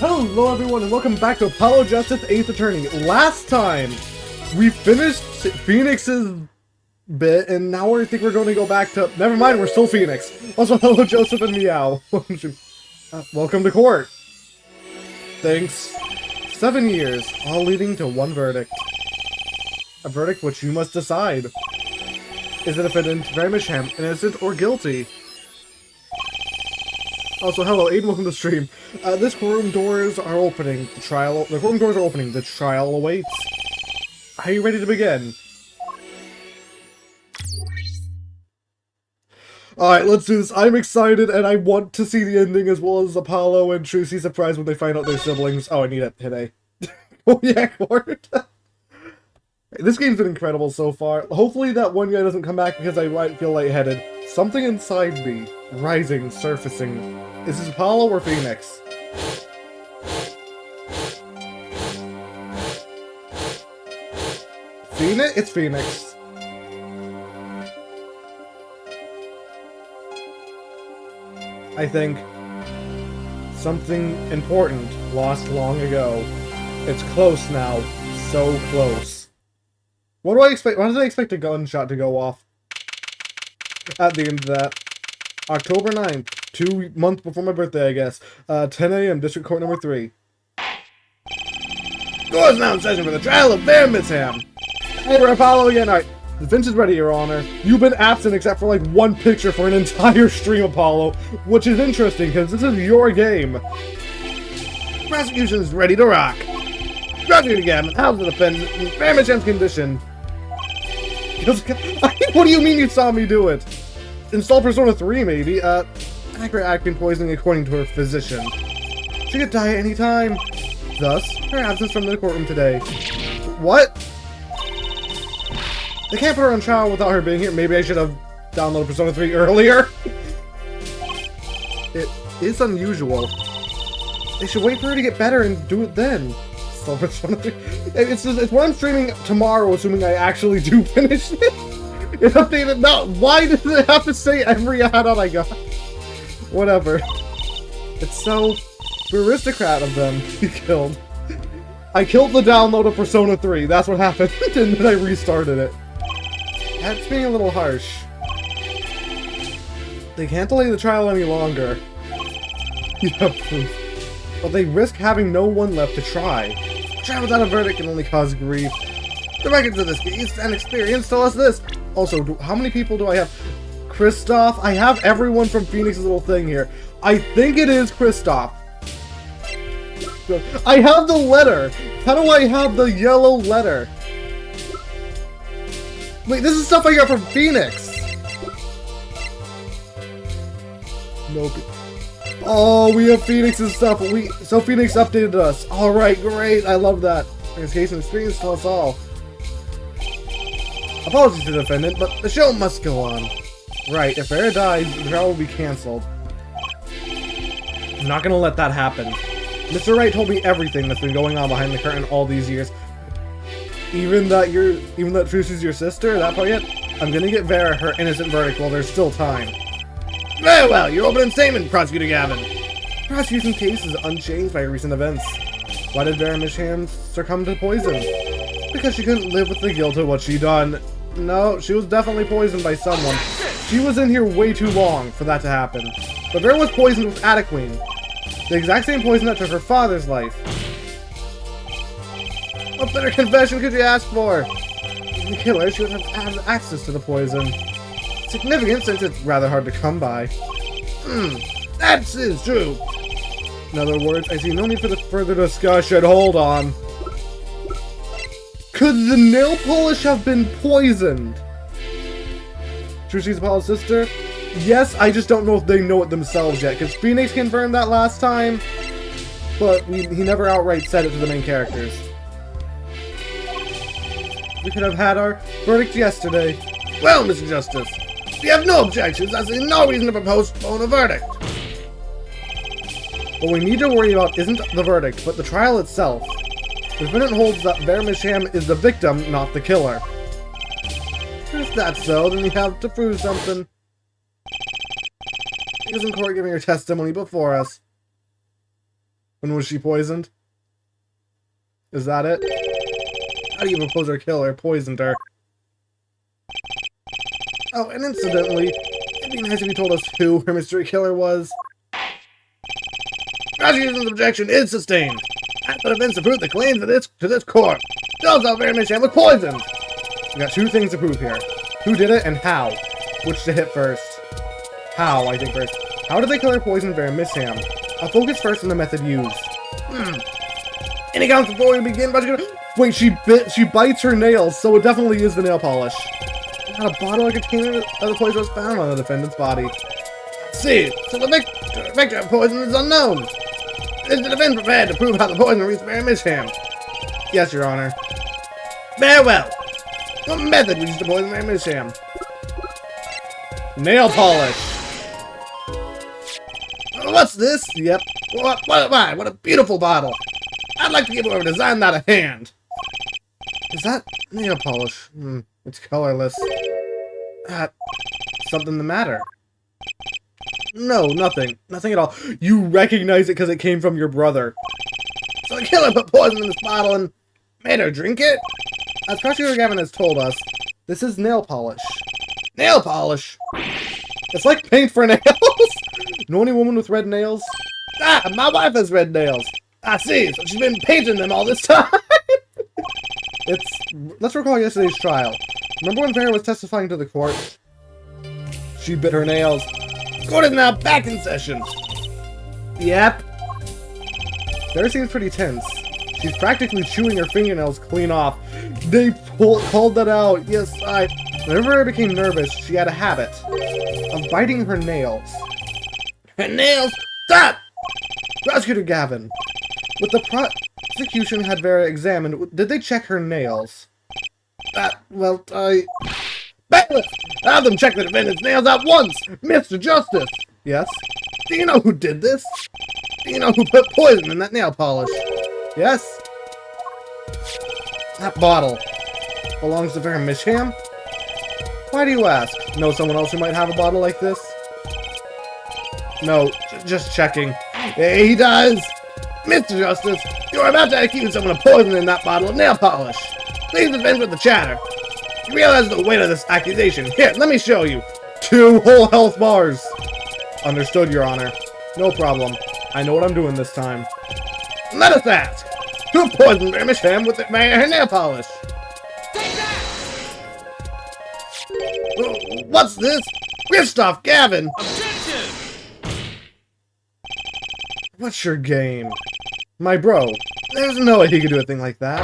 Hello everyone and welcome back to Apollo Justice 8th Attorney. Last time, we finished Phoenix's bit and now I think we're going to go back to... Never mind, we're still Phoenix. Also, hello Joseph and Meow. Welcome to court. Thanks. 7 years, all leading to one verdict. A verdict which you must decide. Is the defendant, Vermisham, innocent or guilty? Also, hello, Aiden, welcome to the stream. This courtroom doors are opening. The courtroom doors are opening. The trial awaits. Are you ready to begin? Alright, let's do this. I'm excited, and I want to see the ending as well as Apollo and Trucy's surprised when they find out they're siblings. Oh, I need it today. Oh, yeah, Court. This game's been incredible so far. Hopefully that one guy doesn't come back because I might feel lightheaded. Something inside me. Rising, surfacing. Is this Apollo or Phoenix? Phoenix? It's Phoenix. I think something important lost long ago. It's close now. So close. What do I expect? Why did I expect a gunshot to go off at the end of that? October 9th, 2 months before my birthday, I guess. 10 a.m., District Court number 3. Court is now in session for the trial of Vermisham. Hey, we're Apollo again. Alright, the bench is ready, Your Honor. You've been absent except for like one picture for an entire stream, Apollo, which is interesting because this is your game. Prosecution is ready to rock. Prosecutor Gavin, how's the defendant in Vermisham's condition? What do you mean you saw me do it? Install Persona 3, maybe. Accurate acting poisoning according to her physician. She could die at any time. Thus, her absence from the courtroom today. What? They can't put her on trial without her being here. Maybe I should have downloaded Persona 3 earlier. It is unusual. They should wait for her to get better and do it then. Install Persona 3. It's what I'm streaming tomorrow, assuming I actually do finish it. It updated now. Why does it have to say every add-on I got? Whatever. It's so aristocrat of them to be killed. I killed the download of Persona 3. That's what happened. And then I restarted it. That's being a little harsh. They can't delay the trial any longer. You have proof. But they risk having no one left to try. A trial without a verdict can only cause grief. The records of this case and experience tell us this. Also, how many people do I have? Kristoff? I have everyone from Phoenix's little thing here. I think it is Kristoff. I have the letter. How do I have the yellow letter? Wait, this is stuff I got from Phoenix. Nope. Oh, we have Phoenix's stuff. So Phoenix updated us. All right, great. I love that. This case and experience tell us all. Apologies to the defendant, but the show must go on. Right, if Vera dies, the trial will be cancelled. I'm not gonna let that happen. Mr. Wright told me everything that's been going on behind the curtain all these years. Even that Trucy's your sister, that part yet? I'm gonna get Vera her innocent verdict while there's still time. Very well, your opening statement, Prosecutor Gavin. Prosecution's case is unchanged by recent events. Why did Vermisham succumb to poison? Because she couldn't live with the guilt of what she done. No, she was definitely poisoned by someone. She was in here way too long for that to happen. But Vera was poisoned with Adequine. The exact same poison that took her father's life. What better confession could you ask for? The killer should have had access to the poison. Significant since it's rather hard to come by. That is true. In other words, I see no need for the further discussion. Hold on. Could the nail polish have been poisoned? Trucy's Apollo's sister? Yes, I just don't know if they know it themselves yet, because Phoenix confirmed that last time, but he never outright said it to the main characters. We could have had our verdict yesterday. Well, Mr. Justice, we have no objections, as there's no reason to postpone a verdict. What we need to worry about isn't the verdict, but the trial itself. The defendant holds that Vermisham is the victim, not the killer. If that's so, then you have to prove something. She was in court giving her testimony before us. When was she poisoned? Is that it? How do you propose her killer poisoned her? Oh, and incidentally, it'd be nice if you told us who her mystery killer was. Prosecution's objection is sustained. After events to prove the claims of this court. Tells how Vera Misham was poisoned. We got two things to prove here. Who did it and how? Which to hit first? How, I think first. How did they kill or poison Vera Misham? I'll focus first on the method used. Any counts before we begin? Wait, she bites her nails, so it definitely is the nail polish. Not a bottle or container of the poison was found on the defendant's body. Let's see, so the victim of poison is unknown. Is the defense prepared to prove how the poison reached Vera Misham? Yes, Your Honor. Very well. What method we used to poison Vera Misham? Nail polish. What's this? Yep. What a beautiful bottle. I'd like to give whoever designed that a hand. Is that nail polish? It's colorless. Something the matter? No, nothing. Nothing at all. You recognize it because it came from your brother. So the killer put poison in this bottle and made her drink it? As Prosecutor Gavin has told us, this is nail polish. Nail polish? It's like paint for nails? Know any woman with red nails? Ah, my wife has red nails. I see, so she's been painting them all this time. Let's recall yesterday's trial. Remember when Vera was testifying to the court? She bit her nails. Court is now back in session. Yep. Vera seems pretty tense. She's practically chewing her fingernails clean off. They called that out. Yes, whenever Vera became nervous, she had a habit of biting her nails. Her nails? Stop! Prosecutor Gavin. With the prosecution had Vera examined, did they check her nails? Bailiff! Have them check the defendant's nails at once! Mr. Justice! Yes? Do you know who did this? Do you know who put poison in that nail polish? Yes? That bottle belongs to Vera Misham? Why do you ask? Know someone else who might have a bottle like this? No, just checking. Hey, he does! Mr. Justice, you are about to accuse someone of poisoning that bottle of nail polish. Please dispense with the chatter. You realize the weight of this accusation. Here, let me show you. 2 whole health bars. Understood, Your Honor. No problem. I know what I'm doing this time. Let us ask. Who poisoned Vera Misham with her nail polish? Take that! What's this? Christoph Gavin! Objection! What's your game? My bro, there's no way he could do a thing like that.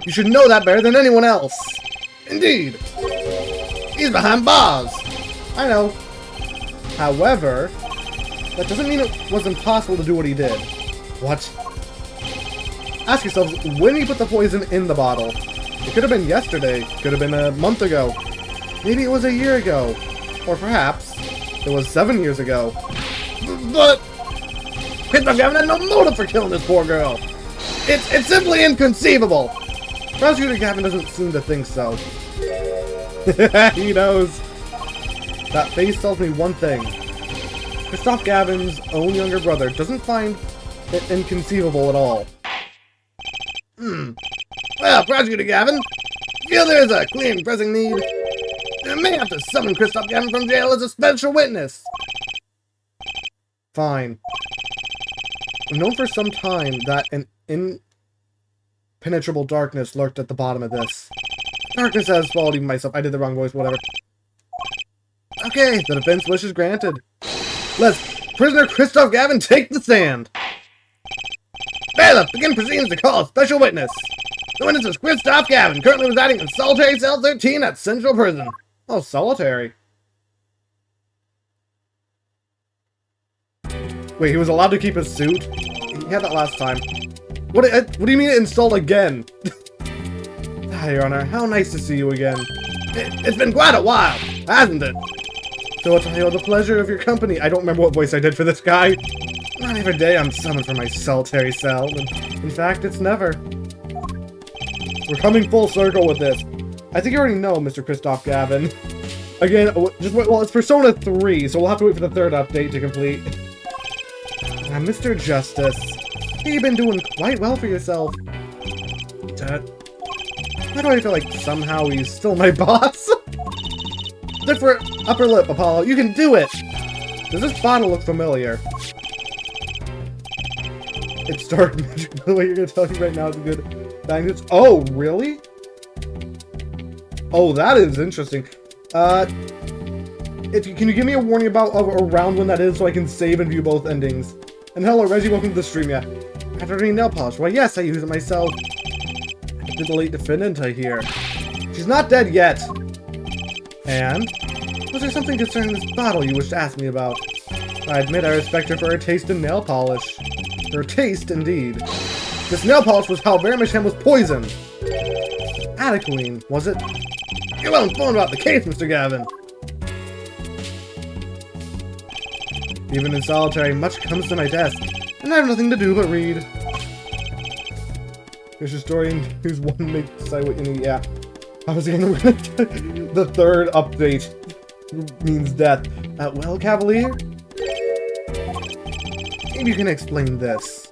You should know that better than anyone else. Indeed. He's behind bars. I know. However, that doesn't mean it was impossible to do what he did. What? Ask yourselves, when he put the poison in the bottle? It could have been yesterday. Could have been a month ago. Maybe it was a year ago. Or perhaps it was 7 years ago. But Christoph Gavin had no motive for killing this poor girl. It's simply inconceivable. Prosecutor Gavin doesn't seem to think so. He knows. That face tells me one thing. Christoph Gavin's own younger brother doesn't find it inconceivable at all. Well, Prosecutor Gavin, feel there is a clear and pressing need. You may have to summon Christoph Gavin from jail as a special witness. Fine. I've known for some time that an impenetrable darkness lurked at the bottom of this. Darkness has swallowed even myself. I did the wrong voice, whatever. Okay, the defense wish is granted. Let's prisoner Christoph Gavin take the stand. Bailiff, begin proceedings to call a special witness. The witness is Christoph Gavin, currently residing in solitary cell 13 at Central Prison. Oh, solitary. Wait, he was allowed to keep his suit? He had that last time. What do you mean installed again? Ah, Your Honor, how nice to see you again. It's been quite a while, hasn't it? So it's the pleasure of your company. I don't remember what voice I did for this guy. Not every day I'm summoned from my solitary cell. In fact, it's never. We're coming full circle with this. I think you already know, Mr. Christoph Gavin. Again, just wait. Well, it's Persona 3, so we'll have to wait for the third update to complete. Mr. Justice, You've been doing quite well for yourself. Why do I feel like somehow he's still my boss? Different upper lip, Apollo. You can do it! Does this bottle look familiar? It's dark magic. By the way, you're gonna tell me right now it's a good bang. Oh, really? Oh, that is interesting. Can you give me a warning about around when that is so I can save and view both endings? And hello, Reggie, welcome to the stream, yeah. After doing nail polish, why yes, I use it myself. Did the late defendant, I hear. She's not dead yet. And? Was there something concerning this bottle you wish to ask me about? I admit I respect her for her taste in nail polish. Her taste, indeed. This nail polish was how Vermisham was poisoned. Adequine, was it? You're well informed about the case, Mr. Gavin. Even in solitary, much comes to my desk, and I have nothing to do but read. There's a story who's one makes decide what you need. Yeah. I was gonna the third update means death. Well, Cavalier? Maybe you can explain this.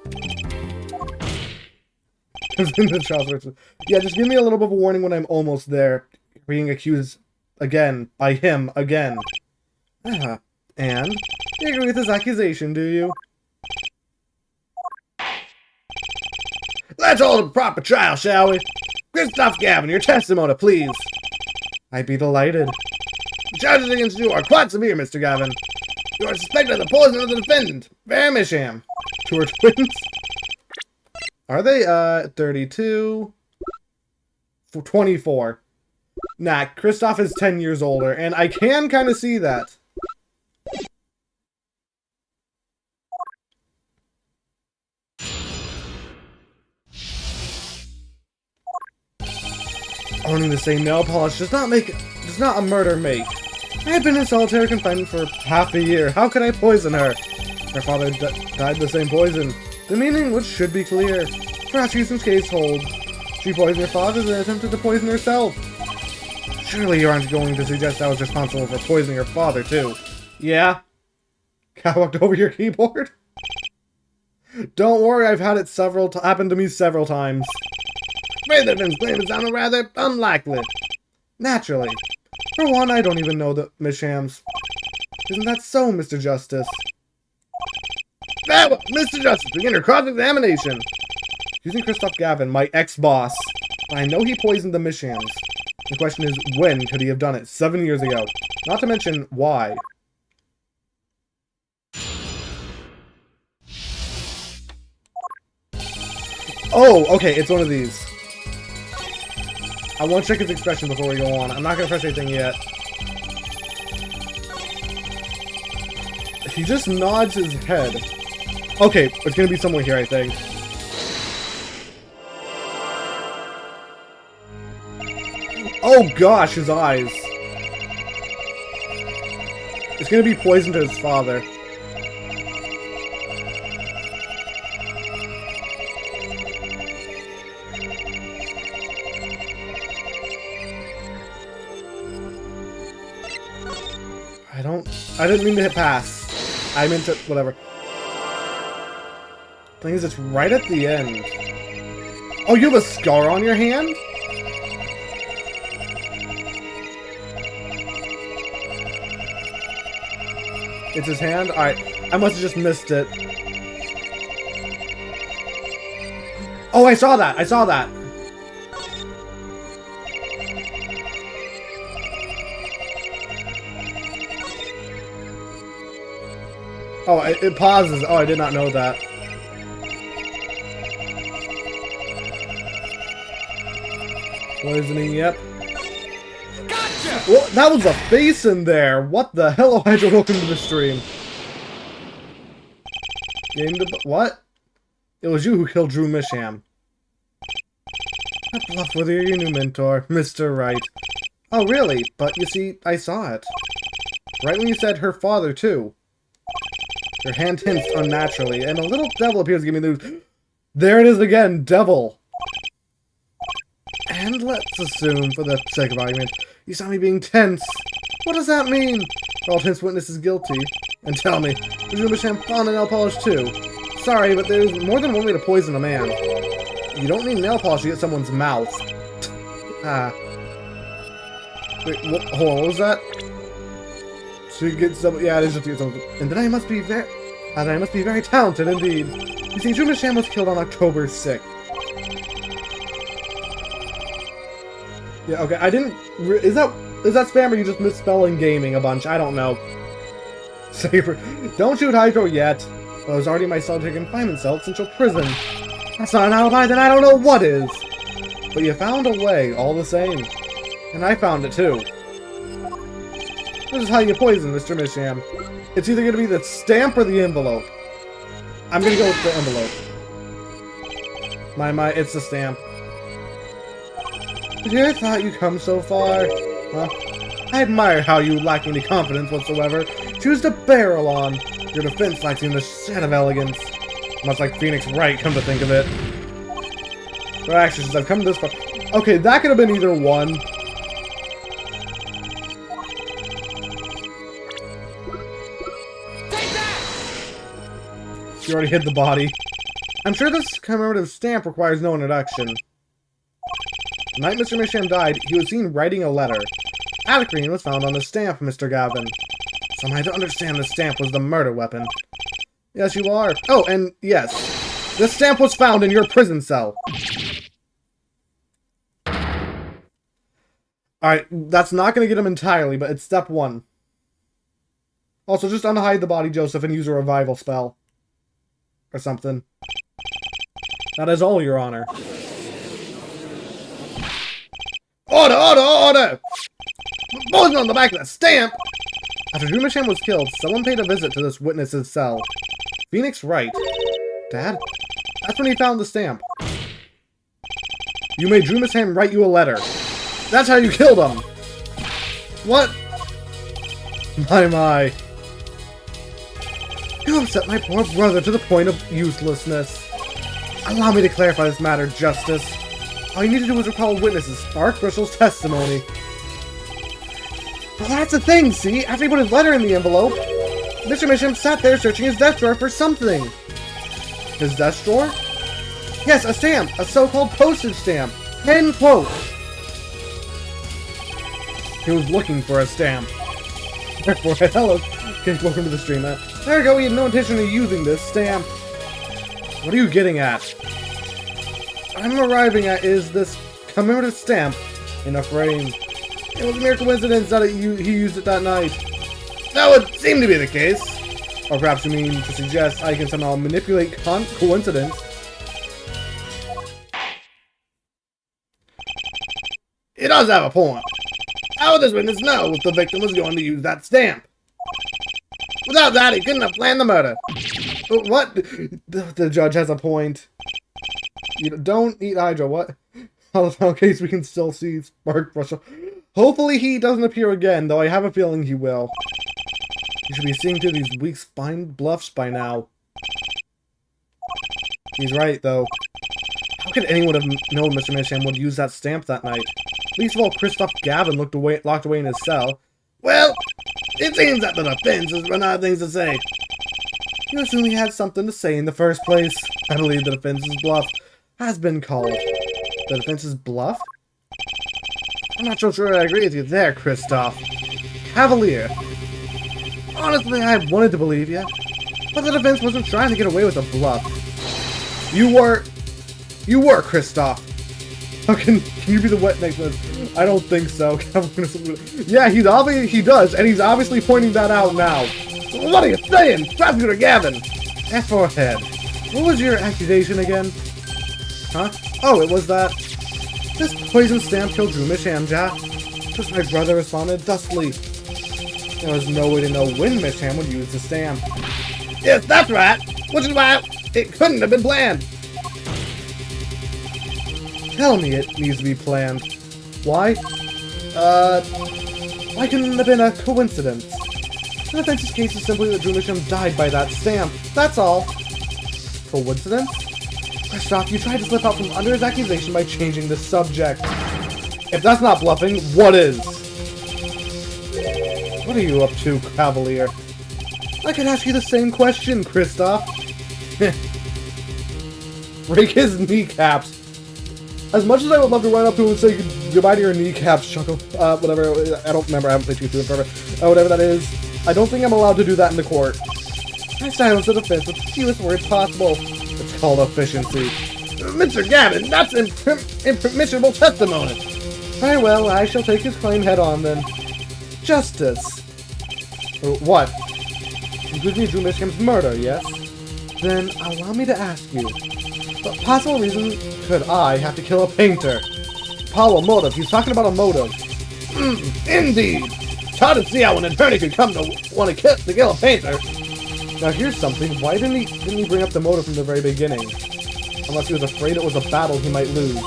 Yeah, just give me a little bit of a warning when I'm almost there. Being accused again by him again. And you agree with this accusation, do you? Let's hold a proper trial, shall we? Christoph Gavin, your testimony, please. I'd be delighted. The charges against you are quite severe, Mr. Gavin. You are suspected of the poison of the defendant, Vermisham. Two are twins? Are they, 32? 24. Nah, Christoph is 10 years older, and I can kind of see that. Owning the same nail polish does not a murder make. I had been in solitary confinement for half a year. How could I poison her? Her father died the same poison. The meaning which should be clear. Perhaps Houston's case holds. She poisoned her father and attempted to poison herself. Surely you aren't going to suggest I was responsible for poisoning her father, too. Yeah? I walked over your keyboard? Don't worry, I've had it happen to me several times. Ratherman's claim is sounding rather unlikely. Naturally. For one, I don't even know the Miss Shams. Isn't that so, Mr. Justice? Very well, Mr. Justice, begin your cross-examination. Using Christoph Gavin, my ex-boss. I know he poisoned the Miss Shams. The question is, when could he have done it? 7 years ago. Not to mention, why? Oh, okay, it's one of these. I want to check his expression before we go on. I'm not going to press anything yet. He just nods his head. Okay, it's going to be somewhere here, I think. Oh gosh, his eyes. It's going to be poisoned to his father. I didn't mean to hit pass. I meant to, whatever. Thing is, it's right at the end. Oh, you have a scar on your hand? It's his hand? Alright, I must have just missed it. Oh, I saw that! I saw that! Oh, it pauses. Oh, I did not know that. Poisoning, yep. Gotcha! Well, that was a face in there. What the hell? Elijah, welcome to the stream. What? It was you who killed Drew Misham. That bluff whether you're your new mentor, Mr. Wright. Oh, really? But you see, I saw it. Right when you said her father, too. Your hand hints unnaturally, and a little devil appears to give me the... There it is again, devil! And let's assume, for the sake of argument, you saw me being tense. What does that mean? All tense witness is guilty. And tell me, was your Misham fond of nail polish too? sorry, but there's more than one way to poison a man. You don't need nail polish to get someone's mouth. Wait, hold on, what was that? So you get some, yeah, it is just to get something. And then I must be very talented indeed. You see, Drew Misham was killed on October 6th. Yeah, okay, I didn't, is that spam or you just misspelling gaming a bunch? I don't know. Saber, don't shoot Hydro yet. Well, it was already my solitary confinement cell at Central Prison. That's not an alibi, then I don't know what is. But you found a way, all the same. And I found it too. This is how you poison Mr. Misham. It's either gonna be the stamp or the envelope. I'm gonna go with the envelope. It's the stamp. Did you ever thought you'd come so far? Huh? I admire how you, lacking any confidence whatsoever, choose to barrel on. Your defense lacks even a shred of elegance. Much like Phoenix Wright, come to think of it. But actually, since I've come this far... Okay, that could have been either one. You already hit the body. I'm sure this commemorative stamp requires no introduction. The night Mr. Misham died, he was seen writing a letter. Atticrene was found on the stamp, Mr. Gavin. Somehow I don't understand the stamp was the murder weapon. Yes, you are. Oh, and yes. This stamp was found in your prison cell. Alright, that's not going to get him entirely, but it's step 1. Also, just unhide the body, Joseph, and use a revival spell. Or something. That is all, Your Honor. Order! Order! Order! Poison on the back of that stamp! After Drew Misham was killed, someone paid a visit to this witness's cell. Phoenix Wright. Dad? That's when he found the stamp. You made Drew Misham write you a letter. That's how you killed him! What? My. You upset my poor brother to the point of uselessness. Allow me to clarify this matter, Justice. All you need to do is recall witnesses, Spark Bristol's testimony. Well, that's the thing, see? After he put his letter in the envelope, Mr. Misham sat there searching his desk drawer for something. His desk drawer? Yes, a stamp. A so-called postage stamp. End quote. He was looking for a stamp. Therefore, hello. Okay, welcome to the stream. There we go, he had no intention of using this stamp. What are you getting at? What I'm arriving at is this commemorative stamp in a frame. It was a mere coincidence that he used it that night. That would seem to be the case. Or perhaps you mean to suggest I can somehow manipulate coincidence. He does have a point. How would this witness know if the victim was going to use that stamp? Without that, he couldn't have planned the murder. What? The judge has a point. You don't eat Hydra, what? In case we can still see Spark Brushel. Hopefully he doesn't appear again, though I have a feeling he will. You should be seeing through these weak-spined bluffs by now. He's right, though. How could anyone have known Mr. Misham would use that stamp that night? Least of all, Christoph Gavin locked away in his cell. Well, it seems that the defense has run out of things to say. You assume he had something to say in the first place. I believe the defense's bluff has been called. The defense's bluff? I'm not so sure I agree with you there, Christoph. Cavalier. Honestly, I wanted to believe you. But the defense wasn't trying to get away with a bluff. You were, Christoph. How can you be the wet necklace? I don't think so. Yeah, he does, and he's obviously pointing that out now. What are you saying, Prosecutor Gavin? F4head. What was your accusation again? Huh? Oh, it was that this poison stamp killed Drew Misham, Just my brother responded thusly. There was no way to know when Misham would use the stamp. Yes, that's right. Which is why it couldn't have been planned. Tell me it needs to be planned. Why? Why couldn't it have been a coincidence? The defense's case is simply that Drew Misham died by that stamp. That's all. Coincidence? Christoph, you tried to slip out from under his accusation by changing the subject. If that's not bluffing, what is? What are you up to, Cavalier? I could ask you the same question, Christoph. break his kneecaps. As much as I would love to run up to him and say goodbye to your kneecaps, Chuckle, whatever, I don't remember, I haven't played 2 in forever, whatever that is, I don't think I'm allowed to do that in the court. I silence the defense with the fewest words possible. It's called efficiency. Mr. Gavin, that's impermissible testimony. Very well, I shall take his claim head on then. Justice. What? You accuse me of Drew Misham's murder, yes? Then allow me to ask you. What possible reason could I have to kill a painter? Paul, a motive. He's talking about a motive. Indeed. It's hard to see how an attorney could come to want to kill a painter. Now here's something. Why didn't he bring up the motive from the very beginning? Unless he was afraid it was a battle he might lose.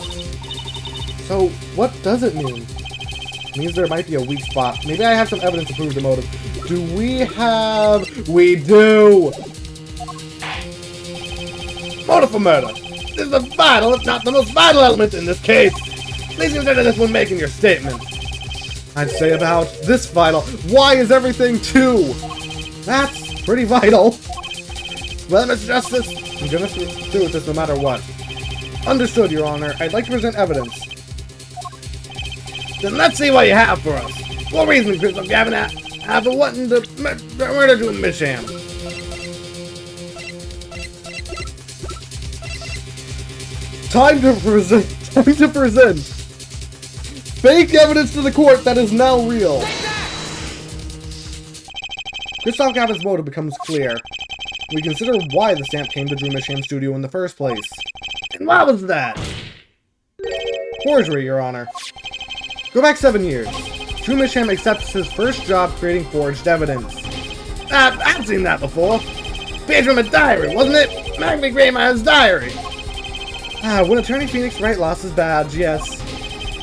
So, what does it mean? It means there might be a weak spot. Maybe I have some evidence to prove the motive. Do we have... We do! Motive for murder. This is a vital, if not the most vital element in this case. Please consider this when making your statement. I'd say about this vital. Why is everything 2? That's pretty vital. Well, Mr. Justice, I'm gonna do with this no matter what. Understood, Your Honor. I'd like to present evidence. Then let's see what you have for us. What reason could you have for wanting to murder Drew Misham? Time to present fake evidence to the court that is now real. Christoph Gavin's motive becomes clear. We consider why the stamp came to Drew Misham's studio in the first place. And what was that? Forgery, Your Honor. Go back 7 years. Drew Misham accepts his first job creating forged evidence. I've seen that before. Page from a diary, wasn't it? Magna Greymire's diary. When Attorney Phoenix Wright lost his badge, yes.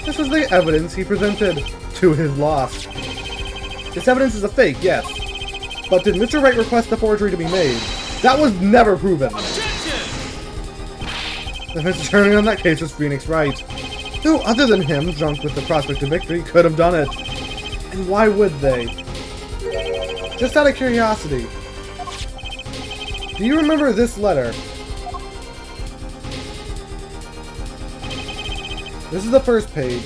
This was the evidence he presented to his loss. This evidence is a fake, yes. But did Mr. Wright request the forgery to be made? That was never proven. The Mr. Attorney on that case was Phoenix Wright. Who other than him, drunk with the prospect of victory, could have done it? And why would they? Just out of curiosity. Do you remember this letter? This is the first page.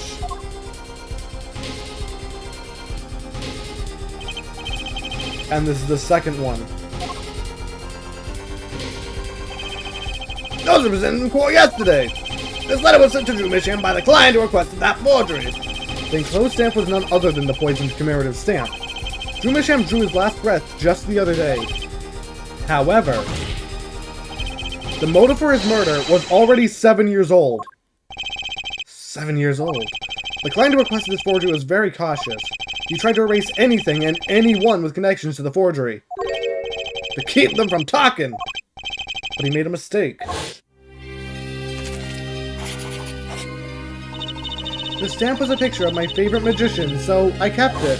And this is the second one. Those were presented in court yesterday. This letter was sent to Drew Misham by the client who requested that forgery. The enclosed stamp was none other than the poisoned commemorative stamp. Drew Misham drew his last breath just the other day. However, the motive for his murder was already 7 years old. 7 years old. The client who requested this forgery was very cautious. He tried to erase anything and anyone with connections to the forgery. To keep them from talking. But he made a mistake. The stamp was a picture of my favorite magician, so I kept it.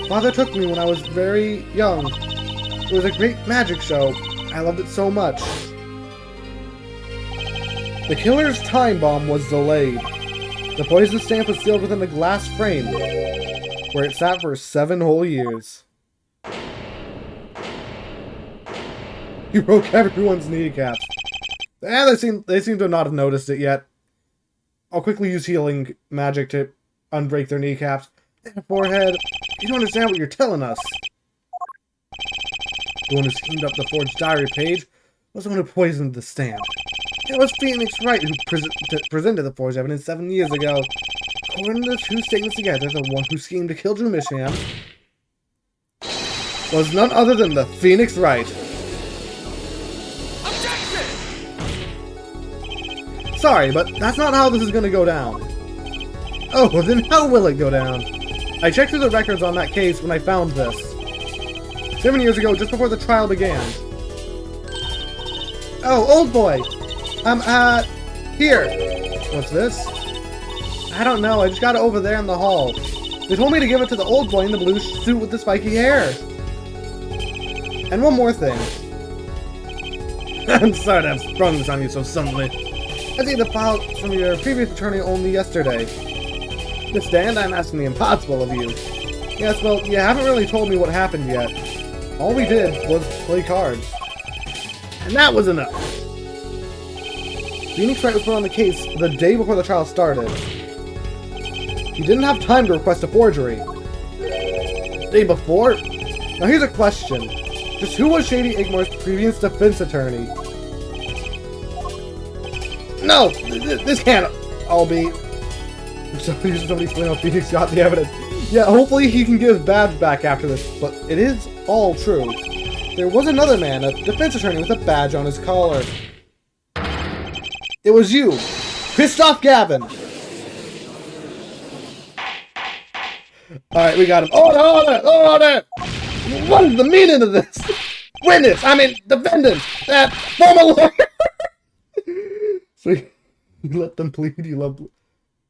Father took me when I was very young. It was a great magic show. I loved it so much. The killer's time bomb was delayed. The poison stamp was sealed within a glass frame, where it sat for 7 whole years. You broke everyone's kneecaps. They seem to not have noticed it yet. I'll quickly use healing magic to unbreak their kneecaps. Their forehead. You don't understand what you're telling us. The one who schemed up the forged diary page was the one who poisoned the stamp. It was Phoenix Wright who presented the forged evidence 7 years ago. According to the two statements together, the one who schemed to kill Drew Misham was none other than the Phoenix Wright. Sorry, but that's not how this is going to go down. Oh, then how will it go down? I checked through the records on that case when I found this. 7 years ago, just before the trial began. Oh, old boy! Here. What's this? I don't know, I just got it over there in the hall. They told me to give it to the old boy in the blue suit with the spiky hair. And one more thing. I'm sorry to have sprung this on you so suddenly. I see the file from your previous attorney only yesterday. Miss Dan, I'm asking the impossible of you. Yes, well, you haven't really told me what happened yet. All we did was play cards. And that was enough. Phoenix Wright was put on the case the day before the trial started. He didn't have time to request a forgery. Day before? Now here's a question. Just who was Shady Igmore's previous defense attorney? No! This can't all be... Somebody explain how Phoenix got the evidence. Yeah, hopefully he can get his badge back after this, but it is all true. There was another man, a defense attorney with a badge on his collar. It was you, Christoph Gavin. Alright, we got him. Order! What is the meaning of this? Witness, defendant, that former lawyer. So you let them plead, you love...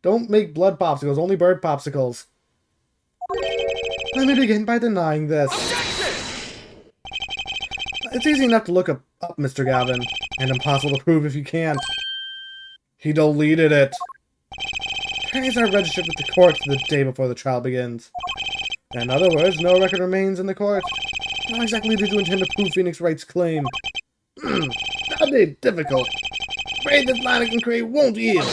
Don't make blood popsicles, only bird popsicles. Let me begin by denying this. It's easy enough to look up Mr. Gavin, and impossible to prove if you can't. He deleted it. Attorneys are registered with the court the day before the trial begins. In other words, no record remains in the court. How exactly did you intend to prove Phoenix Wright's claim? That'd be difficult. Afraid this line of inquiry won't yield.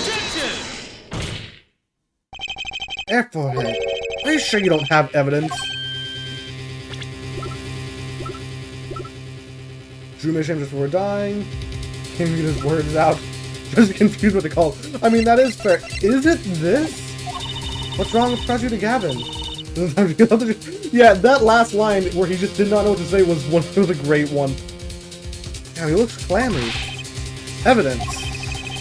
Airforehead, are you sure you don't have evidence? Drew Misham just before dying. Can't even get his words out. Just confused what to call it. I mean, that is fair. Is it this? What's wrong with Prosecutor Gavin? Yeah, that last line where he just did not know what to say was a great one. Yeah, he looks clammy. Evidence.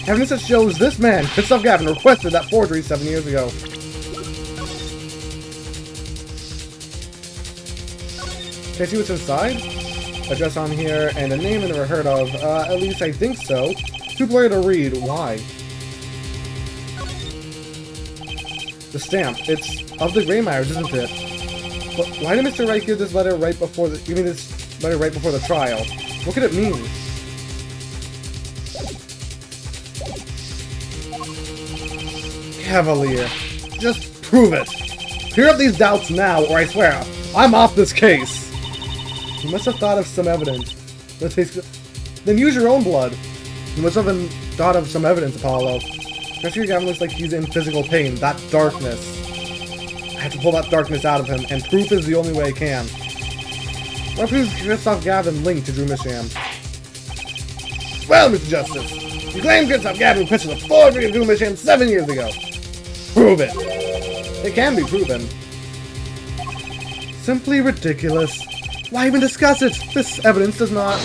Evidence that shows this man, Christoph Gavin, requested that forgery 7 years ago. Can I see what's inside? Address on here and a name I never heard of. At least I think so. Too blurry to read. Why? The stamp. It's of the Greymeyers, isn't it? But why did Mr. Wright give this letter right before the... You mean this letter right before the trial? What could it mean? Cavalier. Just prove it. Clear up these doubts now, or I swear, I'm off this case. You must have thought of some evidence. Then use your own blood. You must have thought of some evidence, Apollo. Prosecutor Gavin looks like he's in physical pain. That darkness. I have to pull that darkness out of him, and proof is the only way I can. What proves Christoph Gavin linked to Drew Misham? Well, Mr. Justice, you claim Christoph Gavin requested a forgery of Drew Misham 7 years ago. Prove it. It can be proven. Simply ridiculous. Why even discuss it? This evidence does not...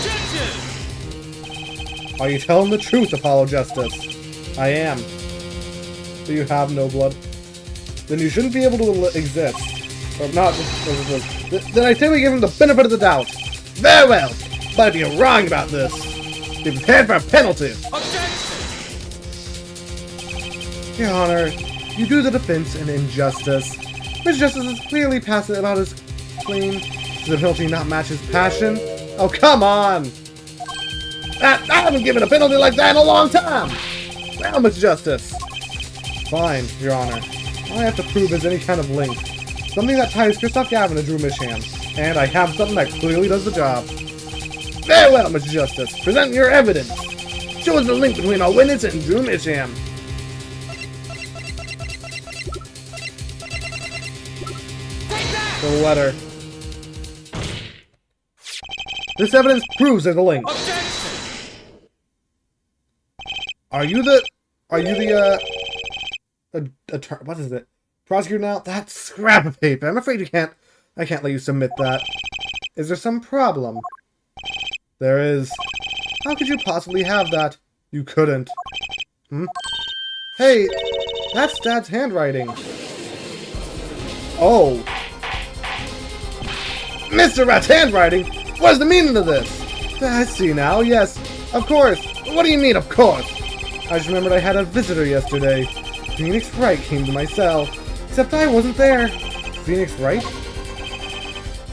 Are you telling the truth, Apollo Justice? I am. So you have no blood? Then you shouldn't be able to exist. Or not... Then I say we give him the benefit of the doubt. Very well. But if you're wrong about this, be prepared for a penalty. Your Honor, you do the defense an injustice. Mr. Justice is clearly passionate about his claim. Does the penalty not match his passion? Oh, come on! I haven't given a penalty like that in a long time! Now, Mr. Justice! Fine, Your Honor. All I have to prove is any kind of link. Something that ties Christoph Gavin to Drew Misham. And I have something that clearly does the job. Very well, Mr. Justice. Present your evidence. Show us the link between our witness and Drew Misham. The letter. This evidence proves there's a link. Are you the what is it? Prosecutor now? That scrap of paper. I'm afraid I can't let you submit that. Is there some problem? There is. How could you possibly have that? You couldn't. Hey, that's Dad's handwriting. Oh. Mr. Rat's handwriting? What is the meaning of this? I see now, yes. Of course. What do you mean, of course? I just remembered I had a visitor yesterday. Phoenix Wright came to my cell. Except I wasn't there. Phoenix Wright?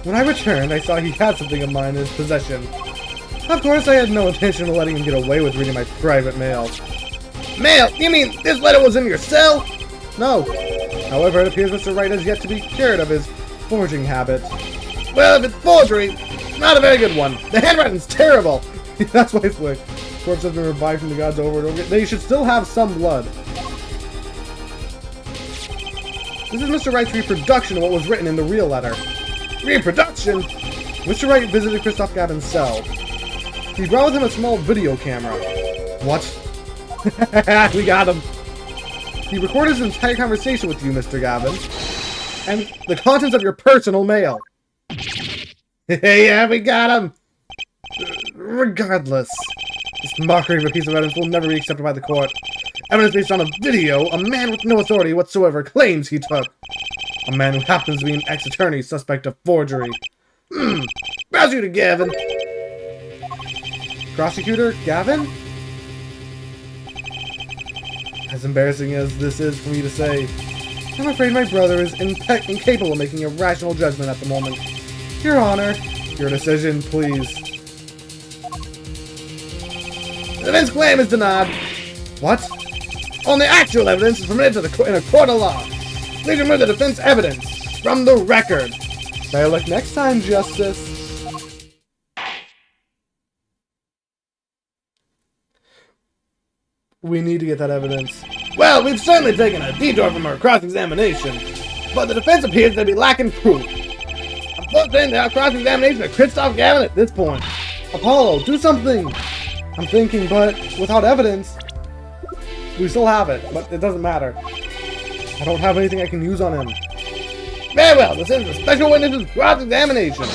When I returned, I saw he had something of mine in his possession. Of course, I had no intention of letting him get away with reading my private mail. Mail? You mean this letter was in your cell? No. However, it appears Mr. Wright has yet to be cured of his forging habit. Well, if it's forgery, not a very good one. The handwriting's terrible. That's why it's weird. corpse has been revived from the gods over and over again. They should still have some blood. This is Mr. Wright's reproduction of what was written in the real letter. Reproduction? Mr. Wright visited Christoph Gavin's cell. He brought with him a small video camera. What? We got him. He recorded his entire conversation with you, Mr. Gavin. And the contents of your personal mail. Yeah, we got him! Regardless, this mockery of a piece of evidence will never be accepted by the court. Evidence based on a video a man with no authority whatsoever claims he took. A man who happens to be an ex-attorney suspect of forgery. Prosecutor Gavin! Prosecutor Gavin? As embarrassing as this is for me to say, I'm afraid my brother is incapable of making a rational judgment at the moment. Your Honor, your decision, please. The defense claim is denied. What? Only actual evidence is permitted in a court of law. Please remove the defense evidence from the record. Better luck next time, Justice. We need to get that evidence. Well, we've certainly taken a detour from our cross-examination, but the defense appears to be lacking proof. I'm forcing our cross-examination of Christoph Gavin at this point. Apollo, do something! I'm thinking, but without evidence, we still have it, but it doesn't matter. I don't have anything I can use on him. Very well, this is the special witness's cross-examination.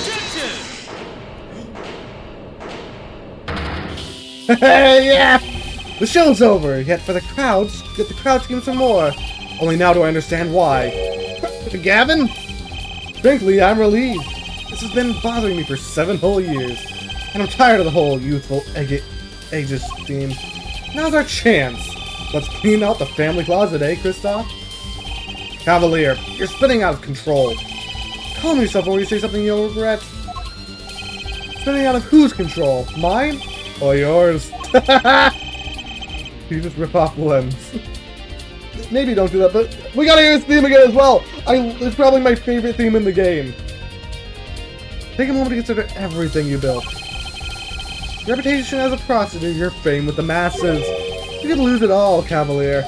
Yeah! The show's over, yet the crowds came some more. Only now do I understand why. Gavin? Frankly, I'm relieved. This has been bothering me for 7 whole years, and I'm tired of the whole youthful ageist theme. Now's our chance. Let's clean out the family closet, eh, Christoph? Cavalier, you're spinning out of control. Calm yourself before you say something you'll regret. Spinning out of whose control? Mine? Or yours? You just rip off limbs. Maybe don't do that, but we gotta hear his theme again as well! It's probably my favorite theme in the game. Take a moment to consider everything you built. Your reputation as a prostitute, your fame with the masses. You could lose it all, Cavalier.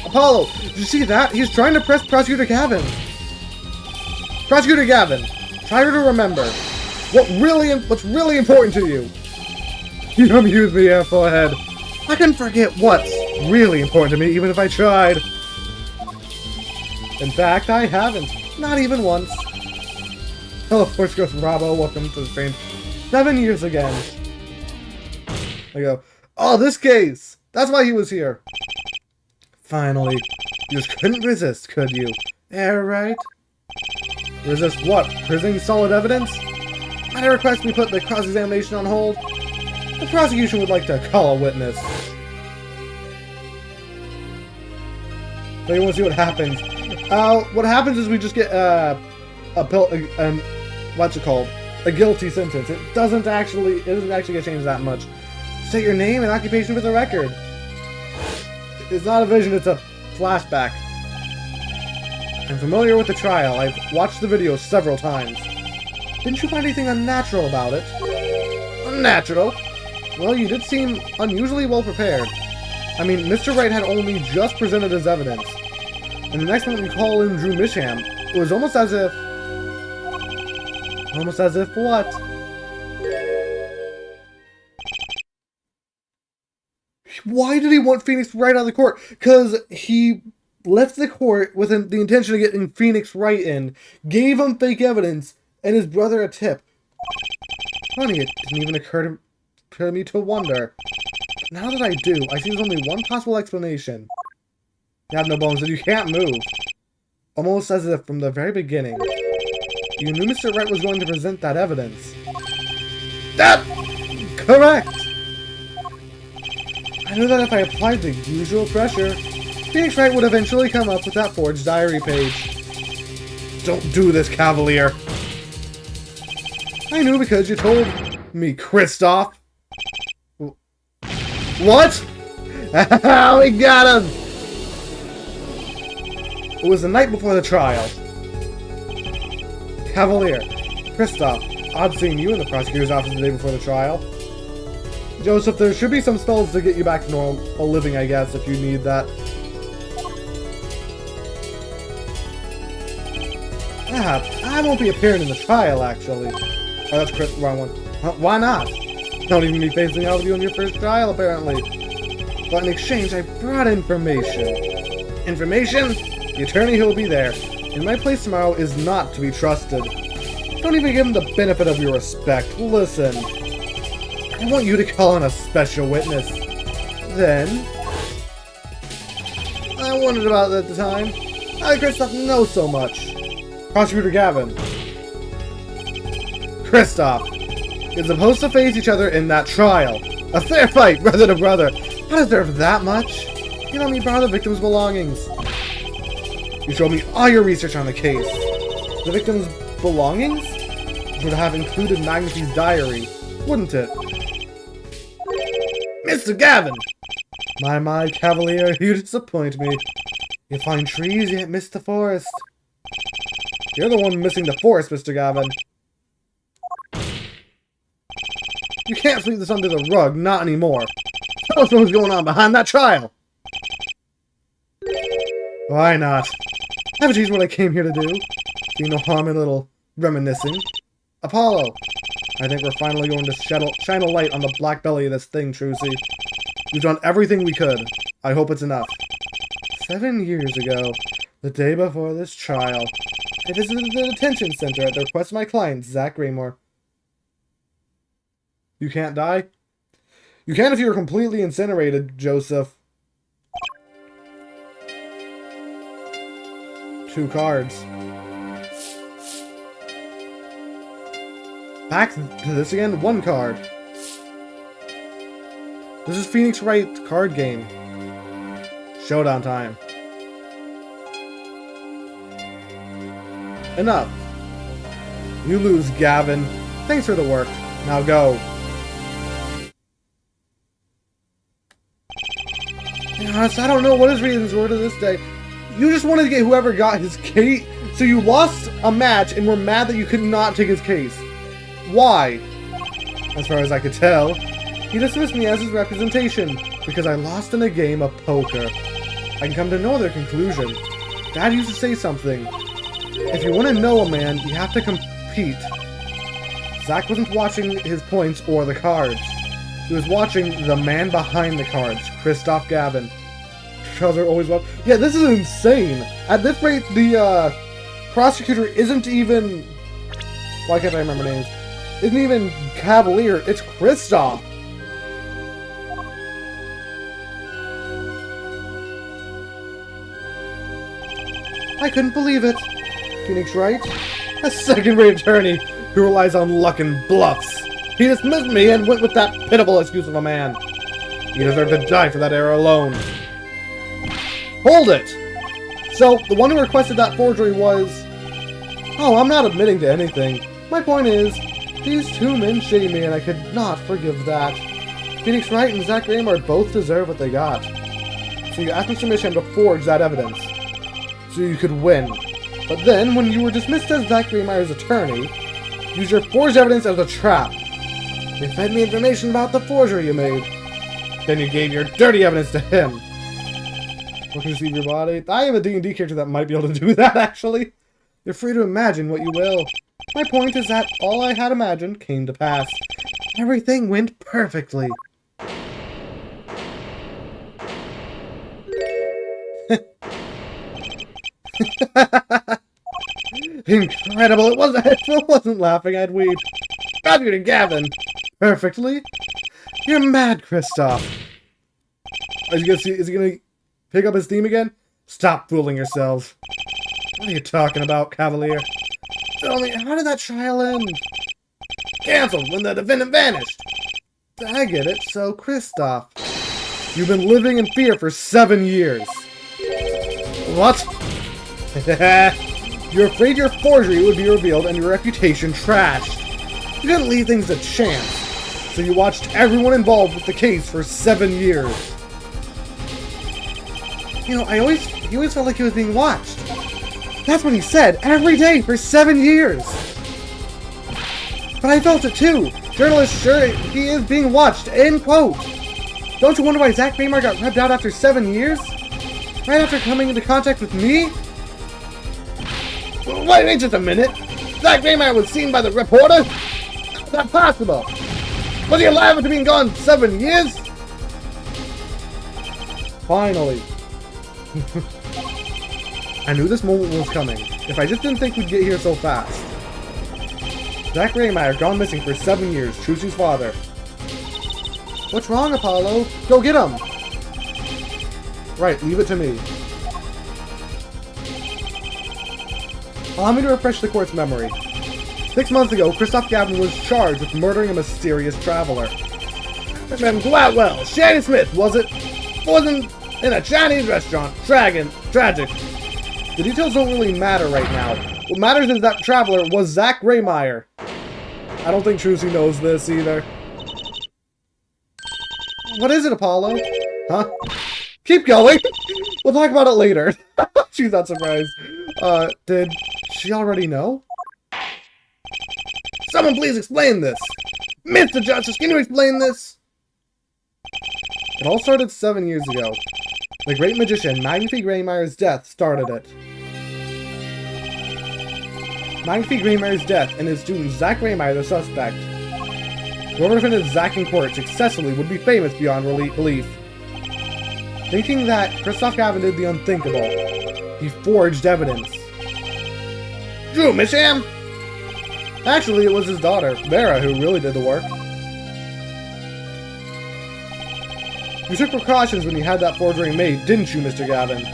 Apollo, did you see that? He's trying to press Prosecutor Gavin. Prosecutor Gavin, try to remember what's really important to you. You amuse me, forehead. I can forget what's really important to me, even if I tried. In fact, I haven't. Not even once. Oh, of course goes Bravo. Welcome to the stream. 7 years again. I go, oh, this case! That's why he was here. Finally. You just couldn't resist, could you? Right? Resist what? Presenting solid evidence? Might I request we put the cross-examination on hold? The prosecution would like to call a witness. So you want to see what happens. What happens is we just get what's it called? A guilty sentence. It doesn't actually get changed that much. State your name and occupation for the record. It's not a vision, it's a flashback. I'm familiar with the trial. I've watched the video several times. Didn't you find anything unnatural about it? Unnatural? Well, you did seem unusually well prepared. I mean, Mr. Wright had only just presented his evidence. And the next time we call in Drew Misham, it was almost as if... Almost as if what? Why did he want Phoenix Wright out of the court? Because he left the court with the intention of getting Phoenix Wright in, gave him fake evidence, and his brother a tip. Funny, it didn't even occur to me to wonder. Now that I do, I see there's only one possible explanation. You have no bones and you can't move. Almost as if from the very beginning, you knew Mr. Wright was going to present that evidence. That! Correct! I knew that if I applied the usual pressure, Phoenix Wright would eventually come up with that forged diary page. Don't do this, Cavalier. I knew because you told me, Christoph. What? We got him! It was the night before the trial. Cavalier, Christoph, odd seeing you in the prosecutor's office the day before the trial. Joseph, there should be some spells to get you back to normal living, I guess, if you need that. Ah, I won't be appearing in the trial, actually. Oh, that's Chris, wrong one. Why not? Don't even be facing out with you in your first trial, apparently. But in exchange, I brought information. Information? The attorney who will be there in my place tomorrow is not to be trusted. Don't even give him the benefit of your respect. Listen. I want you to call on a special witness. Then... I wondered about that at the time. How did Kristoff know so much? Prosecutor Gavin. Kristoff is supposed to face each other in that trial. A fair fight, brother to brother. I deserve that much. You let me borrow the victim's belongings. You showed me all your research on the case. The victim's belongings would have included Magnusy's diary, wouldn't it? Mr. Gavin! My, Cavalier, you disappoint me. You find trees, yet miss the forest. You're the one missing the forest, Mr. Gavin. You can't sweep this under the rug, not anymore. Tell us what's going on behind that trial. Why not? Haven't you what I came here to do? See no harm in a little reminiscing. Apollo, I think we're finally going to shine a light on the black belly of this thing, Trucy. We've done everything we could. I hope it's enough. 7 years ago, the day before this trial, I visited the detention center at the request of my client, Zach Raymore. You can't die? You can if you're completely incinerated, Joseph. 2 cards. Back to this again, 1 card. This is Phoenix Wright's card game. Showdown time. Enough. You lose, Gavin. Thanks for the work. Now go. Honest, I don't know what his reasons were to this day. You just wanted to get whoever got his case, so you lost a match and were mad that you could not take his case. Why? As far as I could tell, he dismissed me as his representation because I lost in a game of poker. I can come to no other conclusion. Dad used to say something. If you want to know a man, you have to compete. Zach wasn't watching his points or the cards. He was watching the man behind the cards, Kristoff Gavin. Trials are always well. Yeah, this is insane. At this rate, the prosecutor isn't even... Why can't I remember names? Isn't even Cavalier, it's Kristoff. I couldn't believe it. Phoenix Wright? A second-rate attorney who relies on luck and bluffs. He dismissed me and went with that pitiful excuse of a man. He deserved to die for that error alone. Hold it! So, the one who requested that forgery was... Oh, I'm not admitting to anything. My point is, these 2 men shitty me and I could not forgive that. Phoenix Wright and Zach Raymore both deserve what they got. So you asked Mr. Misham to forge that evidence. So you could win. But then, when you were dismissed as Zach Raymore's attorney, use your forged evidence as a trap. You fed me information about the forgery you made. Then you gave your dirty evidence to him. What can you see your body? I have a D&D character that might be able to do that, actually. You're free to imagine what you will. My point is that all I had imagined came to pass. Everything went perfectly. Incredible! It wasn't laughing, I'd weep. Prosecutor Gavin! Perfectly? You're mad, Kristoff. Is he gonna pick up his theme again? Stop fooling yourselves. What are you talking about, Cavalier? Tell me, how did that trial end? Cancelled when the defendant vanished. I get it, so Kristoff. You've been living in fear for 7 years. What? You're afraid your forgery would be revealed and your reputation trashed. You didn't leave things to chance, so you watched everyone involved with the case for 7 years. You know, he always felt like he was being watched. That's what he said every day for 7 years. But I felt it too, just Journalist, sure, he is being watched, end quote. Don't you wonder why Zach Raymire got rubbed out after 7 years? Right after coming into contact with me? Wait just a minute. Zach Raymire was seen by the reporter? How's that possible? Was he alive after being gone 7 years? Finally. I knew this moment was coming. If I just didn't think we'd get here so fast. Zach Raymire, gone missing for 7 years. Trucy's father. What's wrong, Apollo? Go get him! Right, leave it to me. Allow me to refresh the court's memory. 6 months ago, Christoph Gavin was charged with murdering a mysterious traveler. Well, Shanny Smith, was it? Wasn't in a Chinese restaurant. Tragic. The details don't really matter right now. What matters is that traveler was Zach Raymire. I don't think Trucy knows this either. What is it, Apollo? Huh? Keep going! We'll talk about it later. She's not surprised. Did she already know? Someone please explain this! Mr. Justice, can you explain this? It all started 7 years ago. The great magician, Magnifique Raymire's death started it. Magnifique Raymire's death and his student Zach Raymire the suspect. Whoever defended Zach in court successfully would be famous beyond belief. Thinking that Christoph Gavin did the unthinkable, he forged evidence. Drew, Miss Ham? Actually, it was his daughter, Vera, who really did the work. You took precautions when you had that forgery made, didn't you, Mr. Gavin?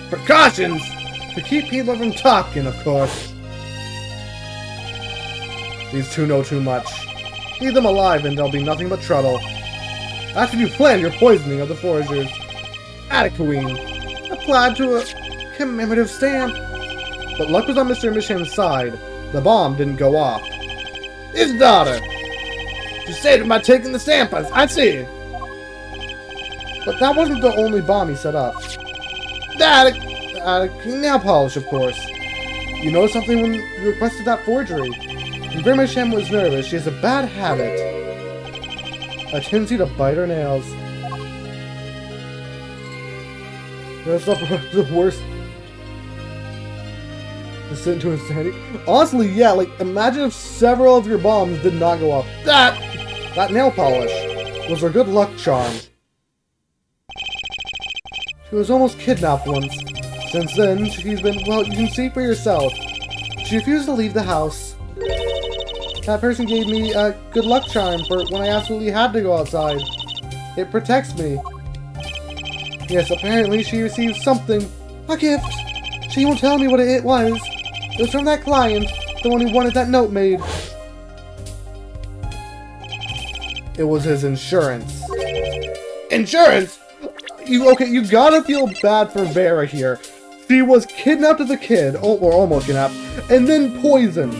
Precautions? To keep people from talking, of course. These two know too much. Leave them alive and there'll be nothing but trouble. After you plan your poisoning of the forgers. Adequine applied to a commemorative stamp. But luck was on Mr. Misham's side. The bomb didn't go off. His daughter! She saved him by taking the stamp, I see. But that wasn't the only bomb he set up. The nail polish, of course. You noticed something when you requested that forgery. When Vera Misham was nervous, she has a bad habit. A tendency to bite her nails. That's not the worst. Descent into insanity. Honestly, yeah, like, imagine if several of your bombs did not go off. That nail polish was her good luck charm. She was almost kidnapped once. Since then, she's been, well, you can see for yourself. She refused to leave the house. That person gave me a good luck charm for when I absolutely had to go outside. It protects me. Yes, apparently she received something. A gift. She won't tell me what it was. It was from that client, the one who wanted that note made. It was his insurance. Insurance? You gotta feel bad for Vera here. She was kidnapped as a kid, or almost kidnapped, and then poisoned.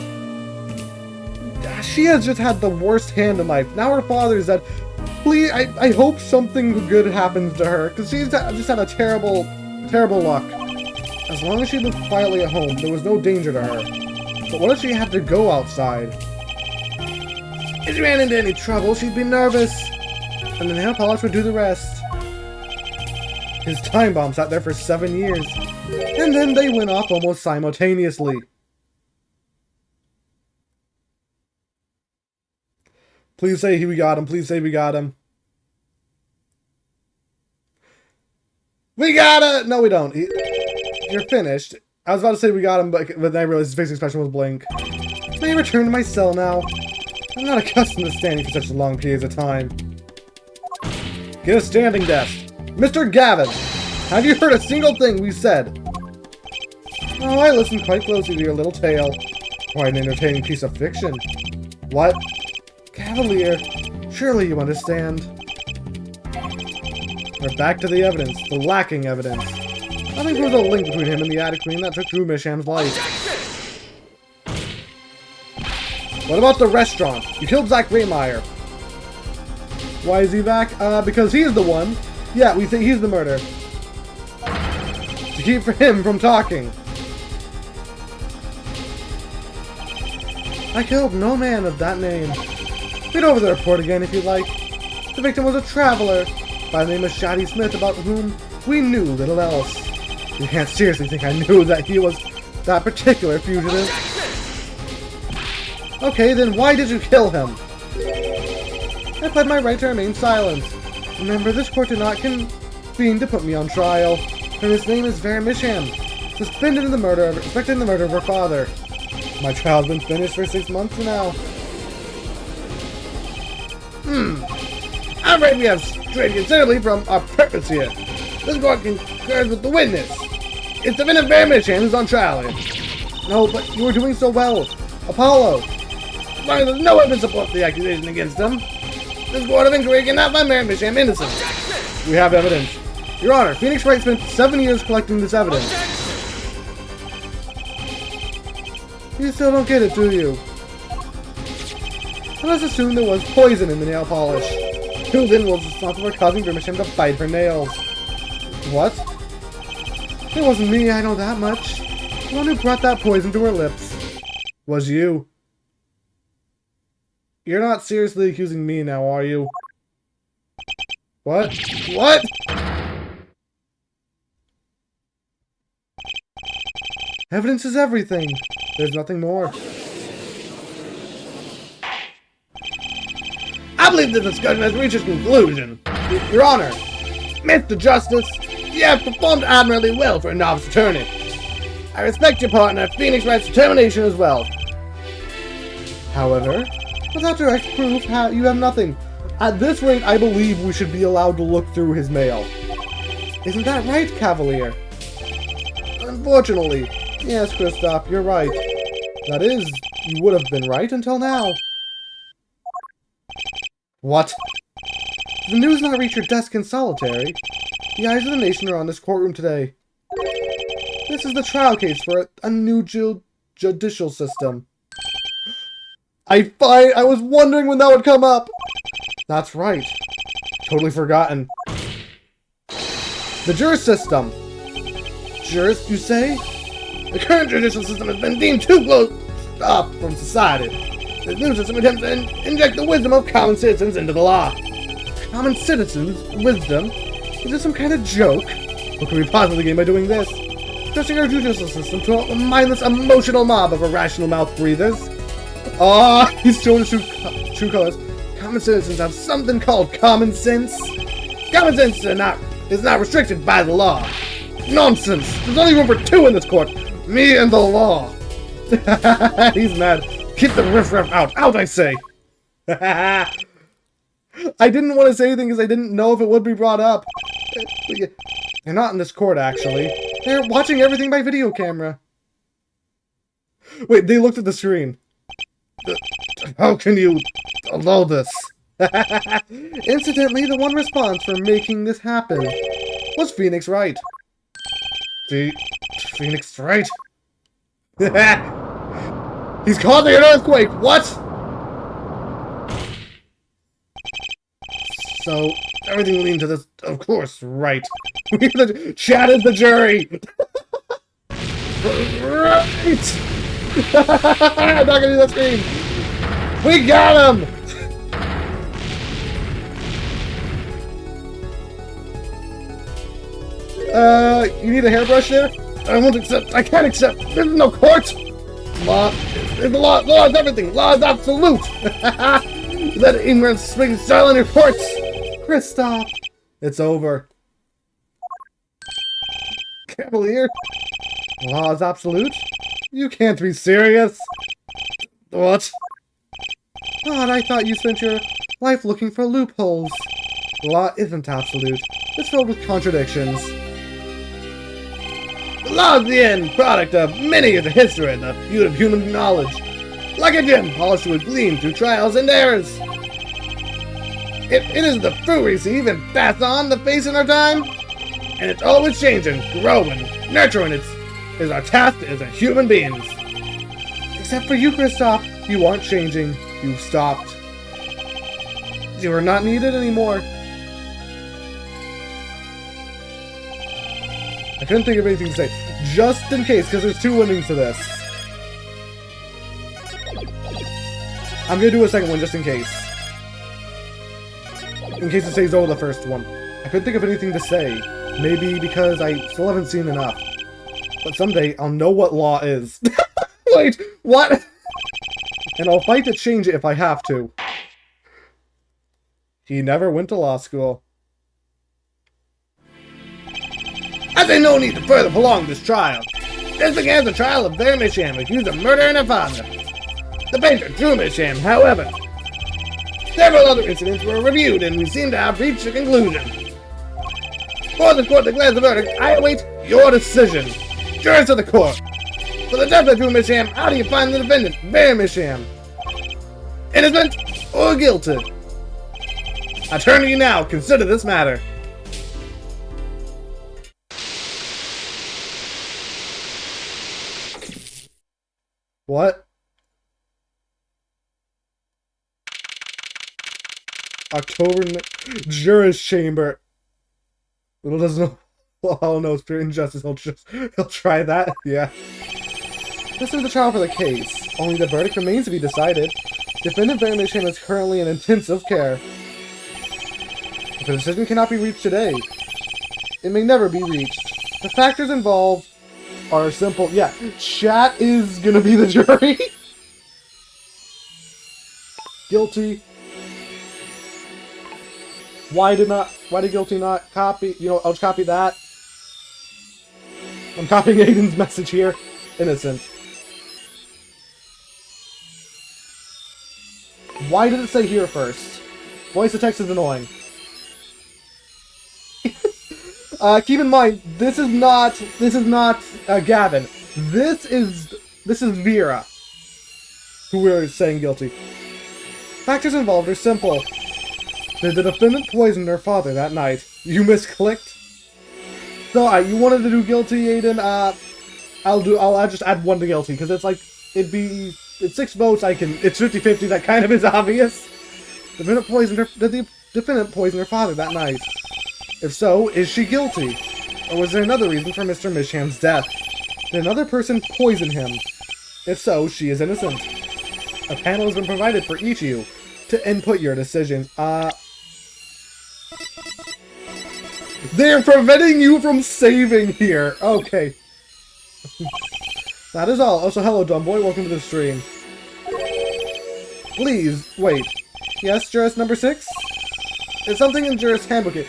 She has just had the worst hand in life. Now her father's dead. Please, I hope something good happens to her, because she's just had a terrible luck. As long as she lived quietly at home, there was no danger to her. But what if she had to go outside? If she ran into any trouble, she'd be nervous. And the nail polish would do the rest. His time bomb sat there for 7 years. And then they went off almost simultaneously. Please say we got him. Please say we got him. We got it! No, we don't. You're finished. I was about to say we got him, but then I realized his face expression was blank. May I return to my cell now? I'm not accustomed to standing for such long periods of time. Get a standing desk. Mr. Gavin, have you heard a single thing we said? Oh, I listened quite closely to your little tale. Quite an entertaining piece of fiction. What? Cavalier, surely you understand. We're back to the evidence, the lacking evidence. I think there was a link between him and the Attic Queen that took Drew Misham's life. What about the restaurant? You killed Zach Raymire. Why is he back? Because he's the one. Yeah, we think he's the murderer. To keep him from talking. I killed no man of that name. Read over the report again if you'd like. The victim was a traveler by the name of Shady Smith, about whom we knew little else. You can't seriously think I knew that he was that particular fugitive. Okay, then why did you kill him? I pled my right to remain silent. Remember, this court did not convene to put me on trial, and his name is Vera Misham, suspected in the murder of her father. My trial's been finished for 6 months now. I'm afraid we have strayed considerably from our purpose here. This court concurs with the witness. It's the defendant Vera Misham who's on trial here. No, but you were doing so well. Apollo. As long as there's no evidence to support the accusation against him, this court of inquiry cannot find Vera Misham innocent. We have evidence. Your Honor, Phoenix Wright spent 7 years collecting this evidence. You still don't get it, do you? Let's assume there was poison in the nail polish. Who then was responsible for causing Vera Misham to bite her nails? What? It wasn't me, I know that much. The one who brought that poison to her lips was you. You're not seriously accusing me now, are you? What? What? Evidence is everything. There's nothing more. I believe the discussion has reached its conclusion. Your Honor, Mr. Justice, you have performed admirably well for a novice attorney. I respect your partner, Phoenix Wright's determination as well. However, without direct proof, you have nothing. At this rate, I believe we should be allowed to look through his mail. Isn't that right, Cavalier? Unfortunately. Yes, Kristoff, you're right. That is, you would have been right until now. What? The news not reach your desk in solitary. The eyes of the nation are on this courtroom today. This is the trial case for a new judicial system. I was wondering when that would come up. That's right. Totally forgotten. The juris system. Juris, you say? The current judicial system has been deemed too close off from society. This new system attempts to inject the wisdom of common citizens into the law. Common citizens? Wisdom? Is this some kind of joke? What can we possibly gain by doing this? Trusting our judicial system to a mindless, emotional mob of irrational mouth breathers? Ah, he's showing his true colors. Common citizens have something called common sense. Common sense is not restricted by the law. Nonsense! There's only room for two in this court. Me and the law. He's mad. Keep the riffraff out. Out, I say. I didn't want to say anything because I didn't know if it would be brought up. They're not in this court, actually. They're watching everything by video camera. Wait, they looked at the screen. How can you allow this? Incidentally, the one response for making this happen was Phoenix Wright. Phoenix Wright? He's causing an earthquake! What? So, everything leads to this, of course, right. Chat is the jury! Right! I'm not gonna do that scream! We got him! You need a hairbrush there? I can't accept, there's no court! Law is everything! Law is absolute! Let ignorance speak silent reports! Kristoff! It's over. Cavalier? Law is absolute? You can't be serious! What? God, I thought you spent your life looking for loopholes. Law isn't absolute. It's filled with contradictions. The law is the end product of many years of history and the feud of human knowledge. Like a gem polished to a gleam through trials and errors. It is the fruit we receive and pass on the face in our time. And it's always changing, growing, nurturing. It is our task as a human beings. Except for you, Kristoff. You aren't changing. You've stopped. You are not needed anymore. I couldn't think of anything to say. Just in case, because there's two endings to this. I'm gonna do a second one just in case. in case it says over the first one. I couldn't think of anything to say. Maybe because I still haven't seen enough. But someday, I'll know what law is. Wait, what? And I'll fight to change it if I have to. He never went to law school. I say no need to further prolong this trial. This began the trial of Bear Misham, accused of murdering her father. The painter drew Misham, however. Several other incidents were reviewed, and we seem to have reached a conclusion. Before the court declares the verdict, I await your decision. Jurors of the court. For the death of Drew Misham, how do you find the defendant, Bear Misham? Innocent or guilty? I turn to you now. Consider this matter. What? October Jurors Chamber. Little doesn't know. Oh no, Spirit Injustice. He'll try that. Yeah. This is the trial for the case. Only the verdict remains to be decided. Defendant Bear Misham is currently in intensive care. If a decision cannot be reached today, it may never be reached. The factors involved are simple. Yeah, chat is gonna be the jury. Guilty. Why did guilty not copy? You know, I'll just copy that. I'm copying Aiden's message here. Innocent. Why did it say here first? Voice of text is annoying. Keep in mind, this is not Gavin. This is Vera, who we're saying guilty. Factors involved are simple. Did the defendant poison her father that night? You misclicked. So, you wanted to do guilty, Aiden. I'll just add one to guilty because it's like it's 6 votes. It's 50-50. That kind of is obvious. Did the defendant poison her father that night? If so, is she guilty? Or was there another reason for Mr. Misham's death? Did another person poison him? If so, she is innocent. A panel has been provided for each of you to input your decision. They're preventing you from saving here. Okay. That is all. Also, hello, dumb boy. Welcome to the stream. Please, wait. Yes, jurist number 6? There's something in jurist handbook here.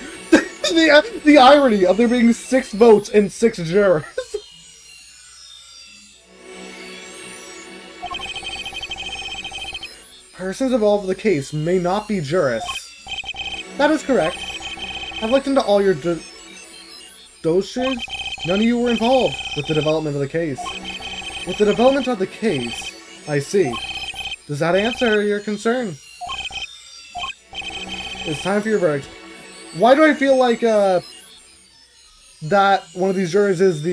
The irony of there being 6 votes and 6 jurors. Persons involved in the case may not be jurists. That is correct. I've looked into all your dossiers. None of you were involved with the development of the case. With the development of the case, I see. Does that answer your concern? It's time for your verdict. Why do I feel like, that one of these jurors is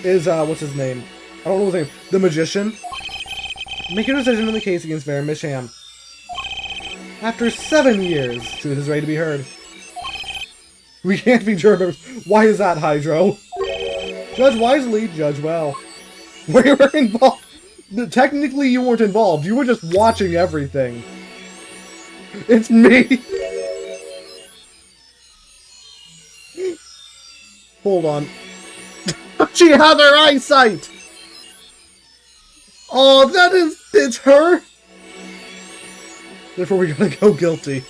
what's his name? I don't know his name. The Magician? Make your decision in the case against Bear Misham. After 7 years, truth is ready to be heard. We can't be juror members. Why is that, Hydro? Judge wisely, judge well. We were involved. Technically, you weren't involved. You were just watching everything. It's me. Hold on. She has her eyesight! Oh, it's her? Therefore, we gotta go guilty.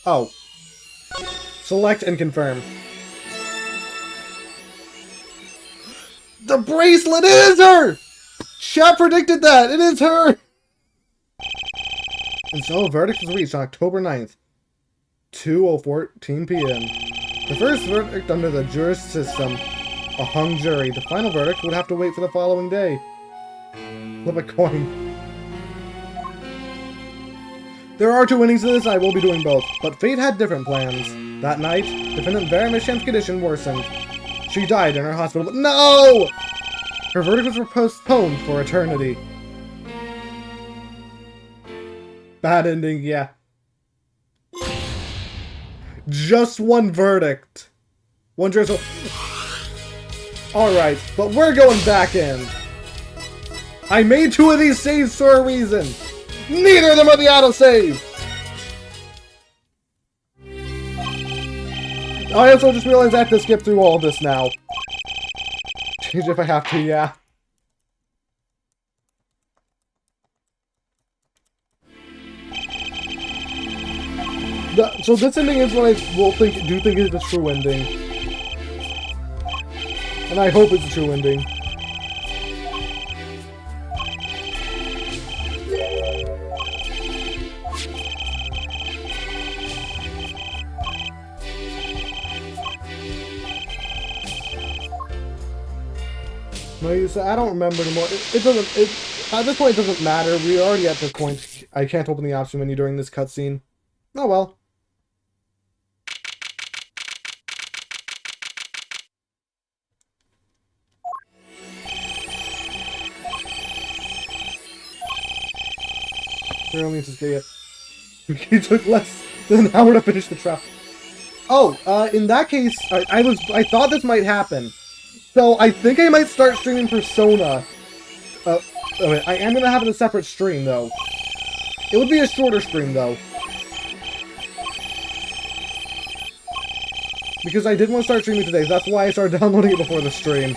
Oh. Select and confirm. The bracelet is her! Chat predicted that! It is her! And so a verdict was reached on October 9th, 2:14 p.m. The first verdict under the jurist system, a hung jury. The final verdict would have to wait for the following day. Flip a coin. There are 2 endings to this, I will be doing both, but fate had different plans. That night, defendant Bear Misham's condition worsened. She died in her hospital, but no! Her verdict was postponed for eternity. Bad ending, yeah. Just one verdict. One juror. Alright, but we're going back in. I made 2 of these saves for a reason. Neither of them are the autosave. I also just realized I have to skip through all of this now. Change if I have to, yeah. So this ending is what I do think is the true ending. And I hope it's a true ending. I don't remember anymore. It doesn't. At this point, it doesn't matter. We're already at this point. I can't open the option menu during this cutscene. Oh well. It took less than an hour to finish the trap. Oh, in that case, I thought this might happen. So I think I might start streaming Persona. Okay, I am gonna have it a separate stream though. It would be a shorter stream though. Because I did want to start streaming today, so that's why I started downloading it before the stream.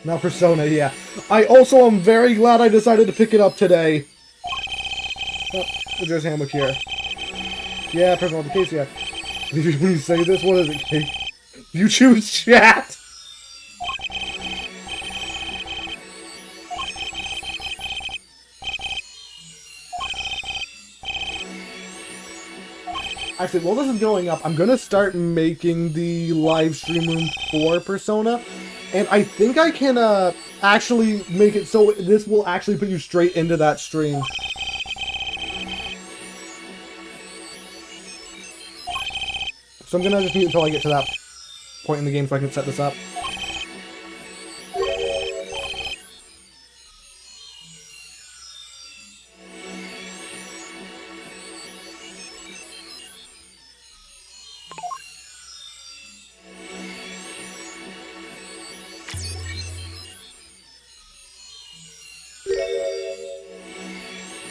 Now Persona, yeah. I also am very glad I decided to pick it up today. Oh, there's Hammock here. Yeah, personal the case, yeah. When you say this, what is it, Kate? You choose chat! Actually, while this is going up, I'm gonna start making the live stream room for Persona. And I think I can, actually make it so this will actually put you straight into that stream. So I'm gonna just mute until I get to that point in the game so I can set this up.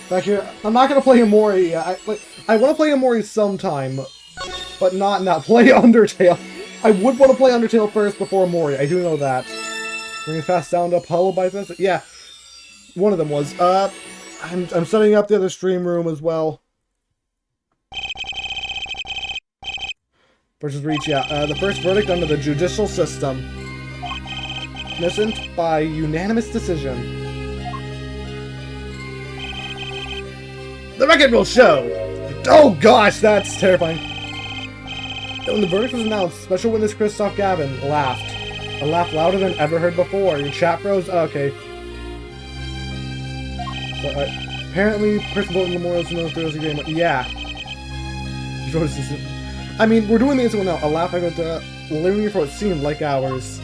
Back here, I'm not gonna play Amori yet. I want to play Amori sometime, but not now. Play Undertale. I would want to play Undertale first before Amori. I do know that. Bring fast sound up. Hollow by this. Yeah, one of them was. I'm setting up the other stream room as well. Versus Reach. Yeah, the first verdict under the judicial system. Innocent by unanimous decision. The record will show! Oh gosh, that's terrifying. When the verdict was announced, special witness Christoph Gavin laughed. A laugh louder than ever heard before. Your chat froze? Oh, okay. So, apparently, Principal Memorials knows Trilogy game. Yeah. I mean, we're doing the instant one now. A laugh I got living here for what seemed like hours.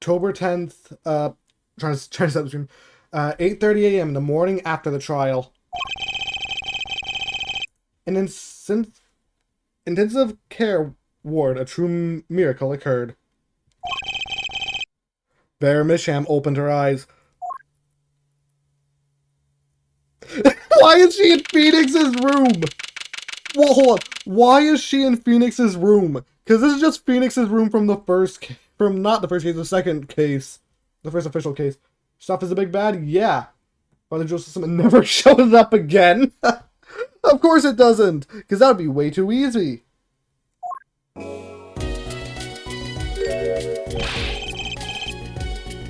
October 10th, trying to set the stream, 8:30 a.m. in the morning after the trial. An intensive care ward, a true miracle occurred. Vera Misham opened her eyes. Why is she in Phoenix's room? Well, hold on. Why is she in Phoenix's room? Because this is just Phoenix's room from the first case. From not the first case, the second case. The first official case. Stuff is a big bad? Yeah. By the judicial system, it never shows up again. Of course it doesn't. Because that would be way too easy.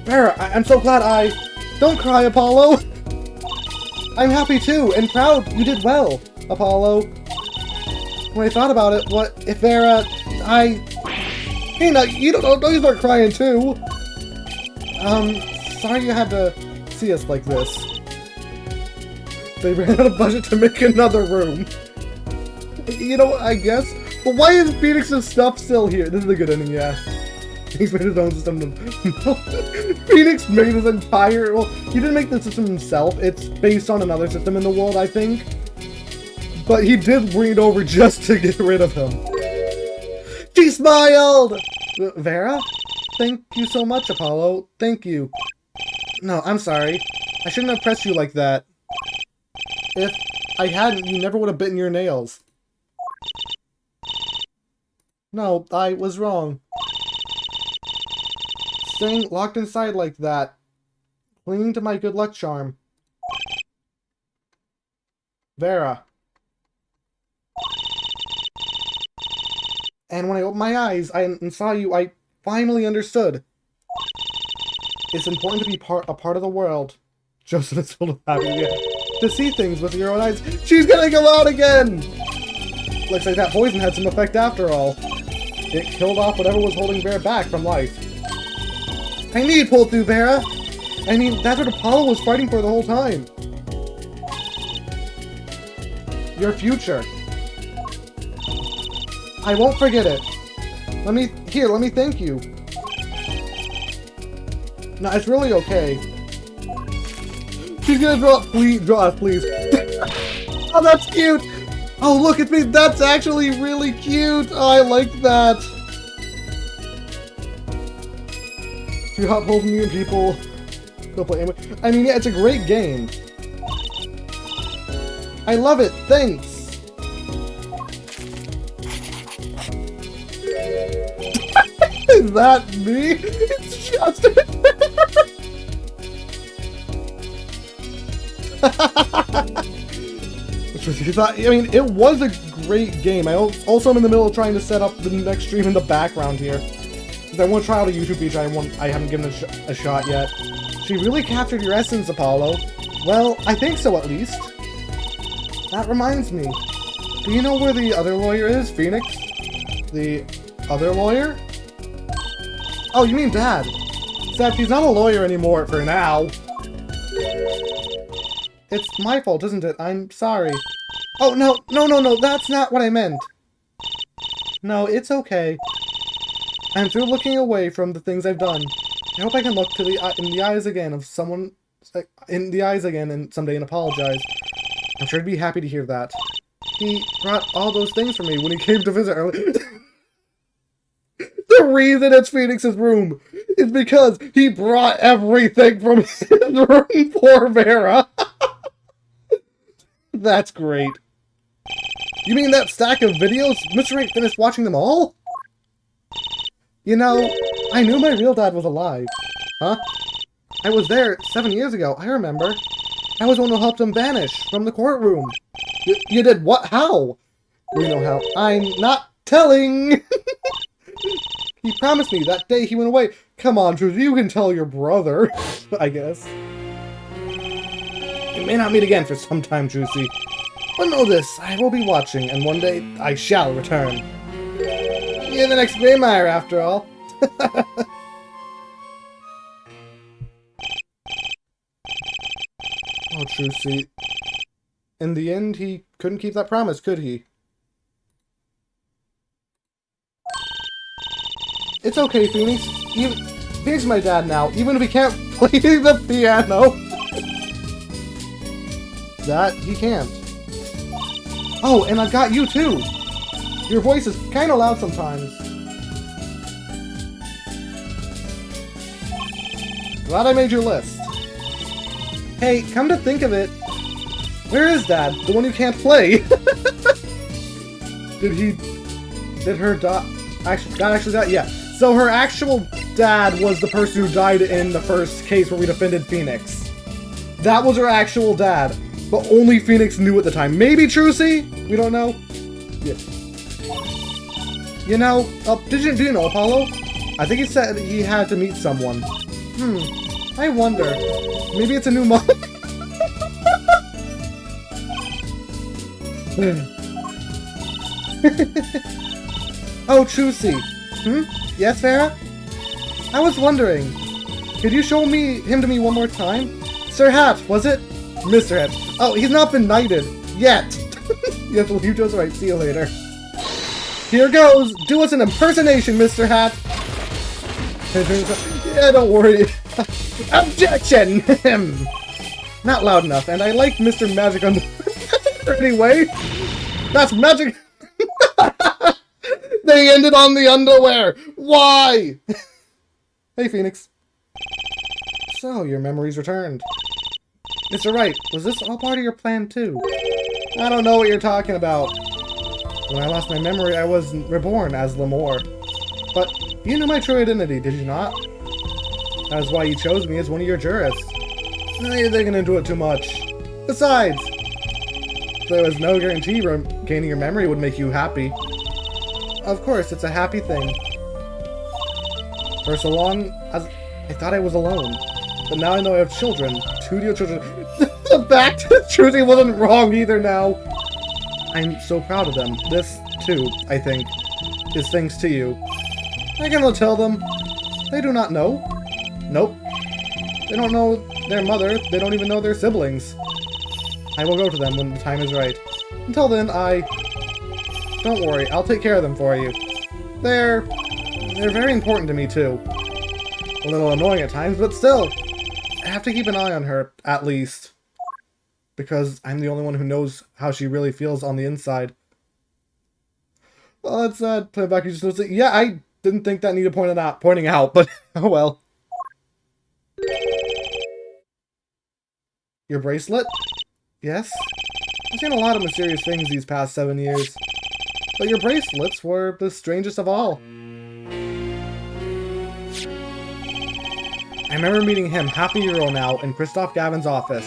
Vera, I'm so glad I... Don't cry, Apollo. I'm happy too, and proud you did well, Apollo. When I thought about it, what if Vera... Hey, no, you don't you start crying too. Sorry you had to see us like this. They ran out of budget to make another room. You know, I guess. But why is Phoenix's stuff still here? This is a good ending, yeah. He's made his own system. Phoenix made his entire... Well, he didn't make the system himself. It's based on another system in the world, I think. But he did bring it over just to get rid of him. She smiled! Vera? Thank you so much, Apollo. Thank you. No, I'm sorry. I shouldn't have pressed you like that. If I hadn't, you never would have bitten your nails. No, I was wrong. Staying locked inside like that. Clinging to my good luck charm. Vera. And when I opened my eyes and saw you, I finally understood. It's important to be a part of the world. Joseph is filled with happiness. To see things with your own eyes. She's gonna go out again! Looks like that poison had some effect after all. It killed off whatever was holding Vera back from life. I need pull through, Vera! I mean, that's what Apollo was fighting for the whole time. Your future. I won't forget it. Let me thank you. No, it's really okay. She's gonna draw us, please. Oh, that's cute! Oh, look, it's me! That's actually really cute! Oh, I like that! You hot holes me and people go play anyway. I mean, yeah, it's a great game. I love it, thanks! Is that me? It's just... I mean, it was a great game. I also am in the middle of trying to set up the next stream in the background here. Because I want to try out a YouTube feature I haven't given a shot yet. She really captured your essence, Apollo. Well, I think so at least. That reminds me. Do you know where the other lawyer is, Phoenix? The other lawyer? Oh, you mean Dad. Except he's not a lawyer anymore for now. It's my fault, isn't it? I'm sorry. Oh, no, that's not what I meant. No, it's okay. I'm through looking away from the things I've done. I hope I can look in the eyes again of someone, and someday and apologize. I'm sure he'd be happy to hear that. He brought all those things for me when he came to visit earlier. The reason it's Phoenix's room is because he brought everything from his room for Vera. That's great. You mean that stack of videos? Mr. Wright finished watching them all? You know, I knew my real dad was alive. Huh? I was there 7 years ago, I remember. I was the one who helped him vanish from the courtroom. You did what? How? We know how. I'm not telling! He promised me that day he went away. Come on, Drew, you can tell your brother, I guess. We may not meet again for some time, Juicy. But know this, I will be watching, and one day I shall return. You're the next Greymire, after all. Oh, Juicy. In the end, he couldn't keep that promise, could he? It's okay, Phoenix. Phoenix is my dad now, even if he can't play the piano. That he can't. Oh, and I've got you too. Your voice is kind of loud sometimes. Glad I made your list. Hey, come to think of it, where is Dad? The one who can't play? Did her dad actually die? Yeah. So her actual dad was the person who died in the first case where we defended Phoenix. That was her actual dad. But only Phoenix knew at the time. Maybe Trucy? We don't know. Yeah. You know, do you know Apollo? I think he said he had to meet someone. I wonder. Maybe it's a new mom. Oh, Trucy. Yes, Vera? I was wondering. Could you show him to me one more time? Sir Hat, was it? Mr. Hat. Oh, he's not been knighted. Yet. You have to leave Joe's right. See you later. Here goes. Do us an impersonation, Mr. Hat. Yeah, don't worry. Objection! Not loud enough, and I like Mr. Magic on the anyway. That's magic. They ended on the underwear. Why? Hey, Phoenix. So, your memory's returned. Mr. Wright, was this all part of your plan, too? I don't know what you're talking about. When I lost my memory, I was reborn as Lemore. But you knew my true identity, did you not? That is why you chose me as one of your jurists. Now you're digging into it too much. Besides, there was no guarantee gaining your memory would make you happy. Of course, it's a happy thing. For so long as I thought I was alone. But now I know I have children. 2 dear children. The fact that Trudy wasn't wrong either now. I'm so proud of them. This, too, I think, is thanks to you. I cannot tell them. They do not know. Nope. They don't know their mother. They don't even know their siblings. I will go to them when the time is right. Until then, don't worry, I'll take care of them for you. They're very important to me, too. A little annoying at times, but still. I have to keep an eye on her, at least. Because I'm the only one who knows how she really feels on the inside. Well, that's sad. Playback, you just noticed it. Yeah, I didn't think that needed pointing out, but oh well. Your bracelet? Yes? I've seen a lot of mysterious things these past 7 years. But your bracelets were the strangest of all. I remember meeting him half a year ago now in Christoph Gavin's office.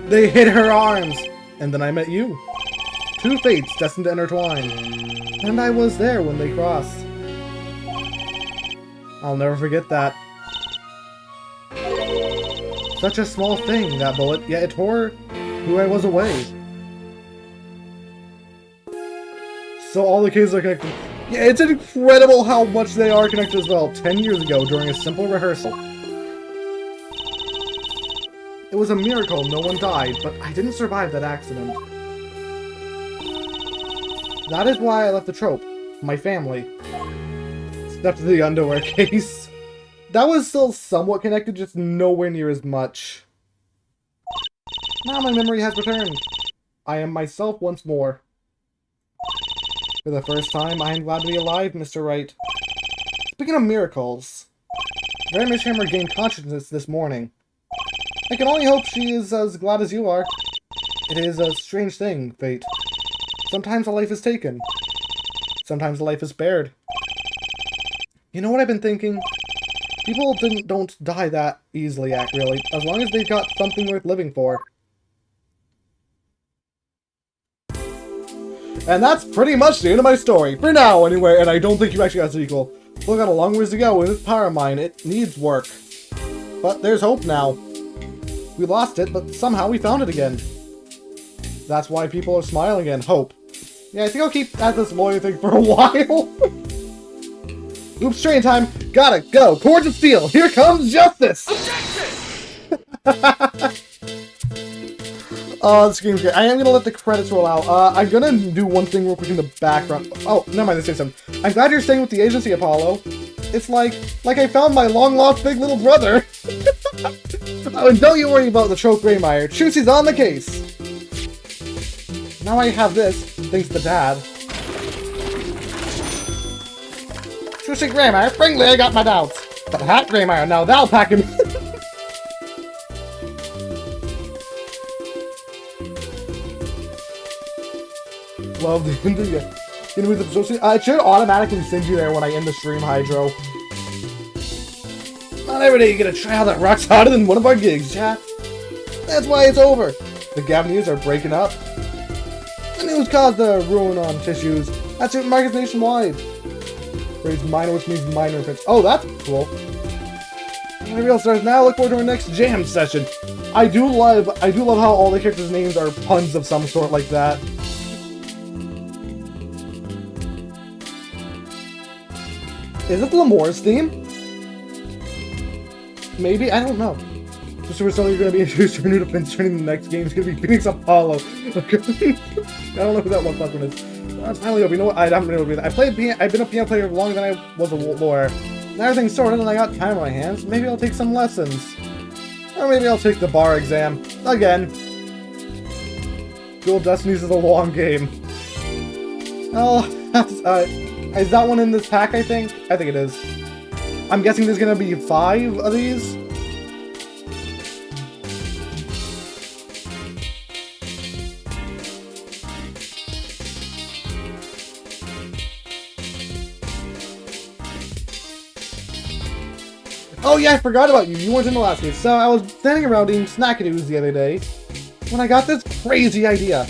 They hid her arms! And then I met you. 2 fates destined to intertwine. And I was there when they crossed. I'll never forget that. Such a small thing, that bullet, yet it tore who I was away. So all the cases are connected. Yeah, it's incredible how much they are connected as well. 10 years ago, during a simple rehearsal. It was a miracle no one died, but I didn't survive that accident. That is why I left the trope. My family. Except for the underwear case. That was still somewhat connected, just nowhere near as much. Now my memory has returned. I am myself once more. For the first time, I am glad to be alive, Mr. Wright. Speaking of miracles, Very Miss Hammer gained consciousness this morning. I can only hope she is as glad as you are. It is a strange thing, fate. Sometimes a life is taken. Sometimes a life is spared. You know what I've been thinking? People don't die that easily, really, as long as they've got something worth living for. And that's pretty much the end of my story, for now anyway, and I don't think you actually got a sequel. Still got a long ways to go with this power of mine, it needs work. But there's hope now. We lost it, but somehow we found it again. That's why people are smiling again, hope. Yeah, I think I'll keep at this lawyer thing for a while. Oops, train time, gotta go, Cords of Steel, here comes justice! Oh, this game's great. I am gonna let the credits roll out. I'm gonna do one thing real quick in the background. Oh, never mind, let's say something. I'm glad you're staying with the agency, Apollo. It's like I found my long-lost big little brother. Oh, and don't you worry about the trope Greymeyer. Chusey's on the case. Now I have this, thanks to Dad. Chusey Greymeyer, frankly, I got my doubts. But Hat Greymeyer, now that'll pack him. Love the ending. It should automatically send you there when I end the stream, Hydro. Not every day you get a child that rocks harder than one of our gigs, chat. That's why it's over. The Gavanese are breaking up. The news caused a ruin on tissues. That's it, markets nationwide. Phrase minor, which means minor offense. Oh, that's cool. And the real stars now. Look forward to our next jam session. I do love how all the characters' names are puns of some sort like that. Is it Lemore's theme? Maybe? I don't know. Just for something you're going to be introduced to a new defense training in the next game is going to be Phoenix Apollo. I don't know who that one is. finally over. You know what? I'm really over that. I've been a piano player longer than I was a lawyer. Now everything's sorted and I got time on my hands. Maybe I'll take some lessons. Or maybe I'll take the bar exam. Again. Dual Destinies is a long game. Oh, is that one in this pack, I think? I think it is. I'm guessing there's gonna be 5 of these. Oh yeah, I forgot about you. You weren't in the last game. So I was standing around eating snackadoos the other day when I got this crazy idea.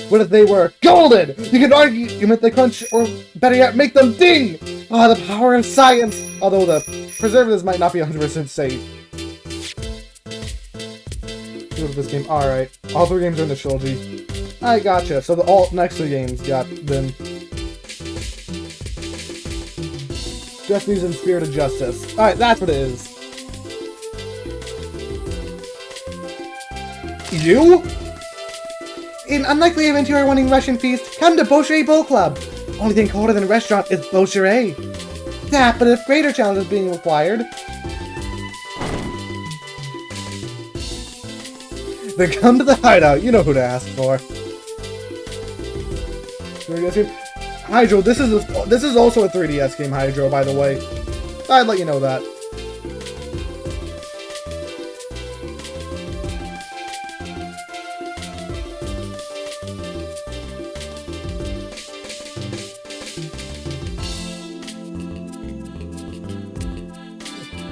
What if they were golden? You could argue you meant they crunch, or better yet, make them ding! Ah, the power of science! Although the preservatives might not be 100% safe. Go to this game. Alright. All 3 games are in the trilogy. I gotcha. So the next 3 games got them. Destinies and Spirit of Justice. Alright, that's what it is. You? In unlikely event you are wanting Russian feast, come to Boucherie Bowl Club. Only thing colder than a restaurant is Boucherie. Yeah, but if greater challenge is being required, then come to the hideout. You know who to ask for. Hydro, this is also a 3DS game, Hydro, by the way. I'd let you know that.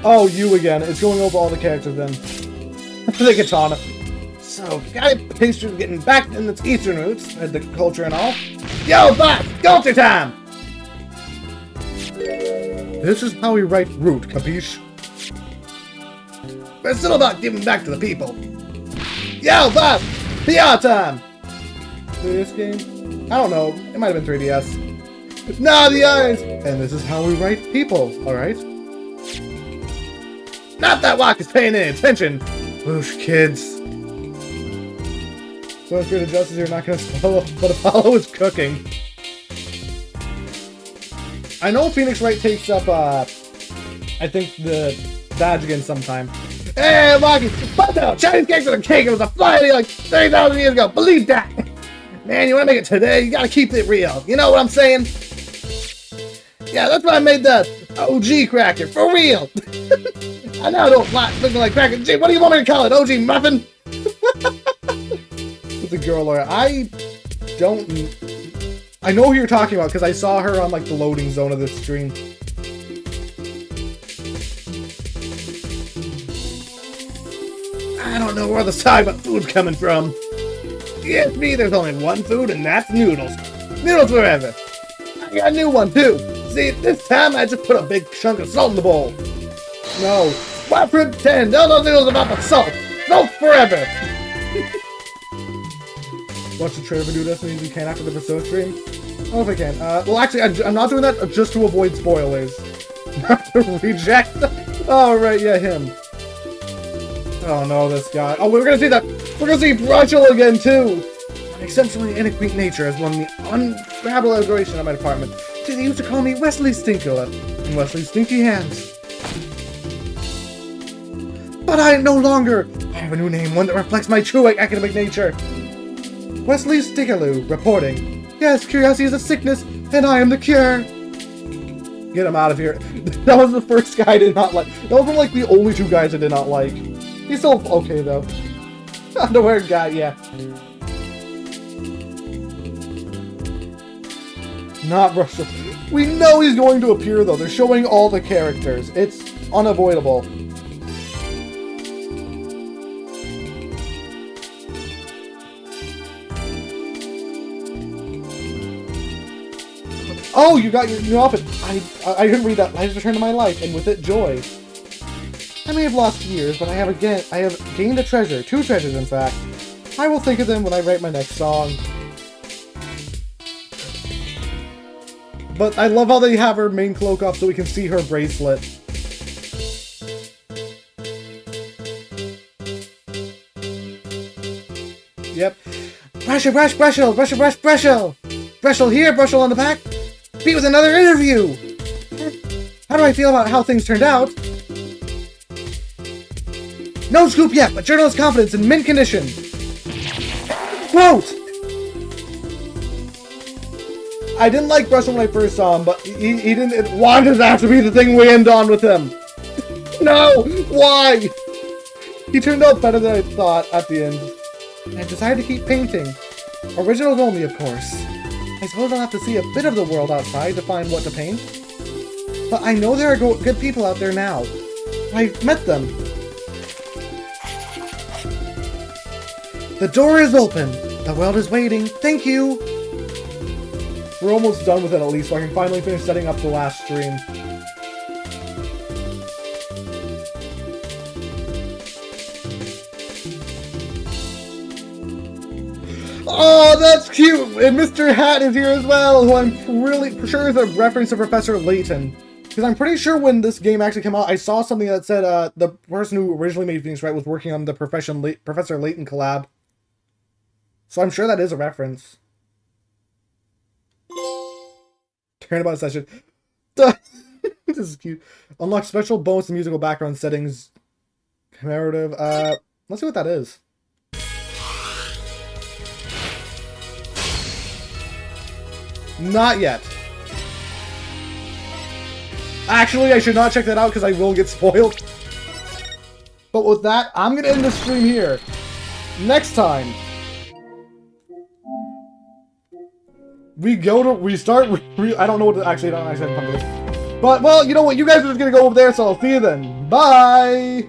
Oh, you again. It's going over all the characters then. The katana. So, guy pastry getting back in its eastern roots, the culture and all. Yo, back! Culture time! This is how we write root, capiche? But it's still about giving back to the people. Yo, back! PR time! This game? I don't know. It might have been 3DS. Nah, the eyes! And this is how we write people, alright? Not that Walk is paying any attention! Whoosh, kids. So if you're to justice, you're not gonna follow, but Apollo is cooking. I know Phoenix Wright takes up, I think the badge again sometime. Hey, Lucky! What the Chinese cakes and a cake? It was a fly idea like 30,000 years ago. Believe that! Man, you wanna make it today, you gotta keep it real. You know what I'm saying? Yeah, that's why I made the OG cracker, for real! I now don't like looking like cracker. Gee, what do you want me to call it? OG muffin? With the girl lawyer. I know who you're talking about because I saw her on like the loading zone of this stream. I don't know where the side of food's coming from. Yes, me, there's only one food and that's noodles. Noodles forever. I got a new one too. See, this time I just put a big chunk of salt in the bowl. No. Why pretend? All those noodles about the salt. Salt forever. Watch the trailer for New Destiny you can after the Persona stream. I don't know if I can. Well, actually, I'm not doing that just to avoid spoilers. Not to reject. Oh, right, yeah, him. Oh no, this guy. Oh, we're gonna see that. We're gonna see Rachel again too. An exceptionally innocent nature has won the unravel adoration of my department. See, they used to call me Wesley Stinker and Wesley Stinky Hands. But I no longer. I have a new name, one that reflects my true academic nature. Wesley Stickaloo, reporting. Yes, curiosity is a sickness, and I am the cure. Get him out of here. That was the first guy I did not like. That was like the only 2 guys I did not like. He's still okay though. Underwear guy, yeah. Not Russell. We know he's going to appear though. They're showing all the characters. It's unavoidable. Oh, you got your new outfit. I didn't read that. Life has returned to my life, and with it, joy. I may have lost years, but I have gained a treasure. 2 treasures, in fact. I will think of them when I write my next song. But I love how they have her main cloak off so we can see her bracelet. Yep. Brush, brush, brush, brush, brush, brush. Special here, Brushel on the back. Beat with another interview. How do I feel about how things turned out? No scoop yet, but journalist confidence in mint condition. Quote! I didn't like Brushel when I first saw him, but he didn't want his ass to be the thing we end on with him. No! Why? He turned out better than I thought at the end. I decided to keep painting. Originals only, of course. I suppose I'll have to see a bit of the world outside to find what to paint. But I know there are good people out there now. I've met them. The door is open. The world is waiting. Thank you. We're almost done with it at least, so I can finally finish setting up the last stream. Oh, that's cute! And Mr. Hat is here as well, who I'm really sure is a reference to Professor Layton. Because I'm pretty sure when this game actually came out, I saw something that said the person who originally made Phoenix Wright was working on the Professor Layton collab. So I'm sure that is a reference. Turnabout session. This is cute. Unlock special bonus and musical background settings. Commemorative. Let's see what that is. Not yet. Actually, I should not check that out because I will get spoiled. But with that, I'm going to end the stream here. Next time, we start. I don't know what to actually. I don't actually have to come to this. But, well, you know what? You guys are just going to go over there, so I'll see you then. Bye!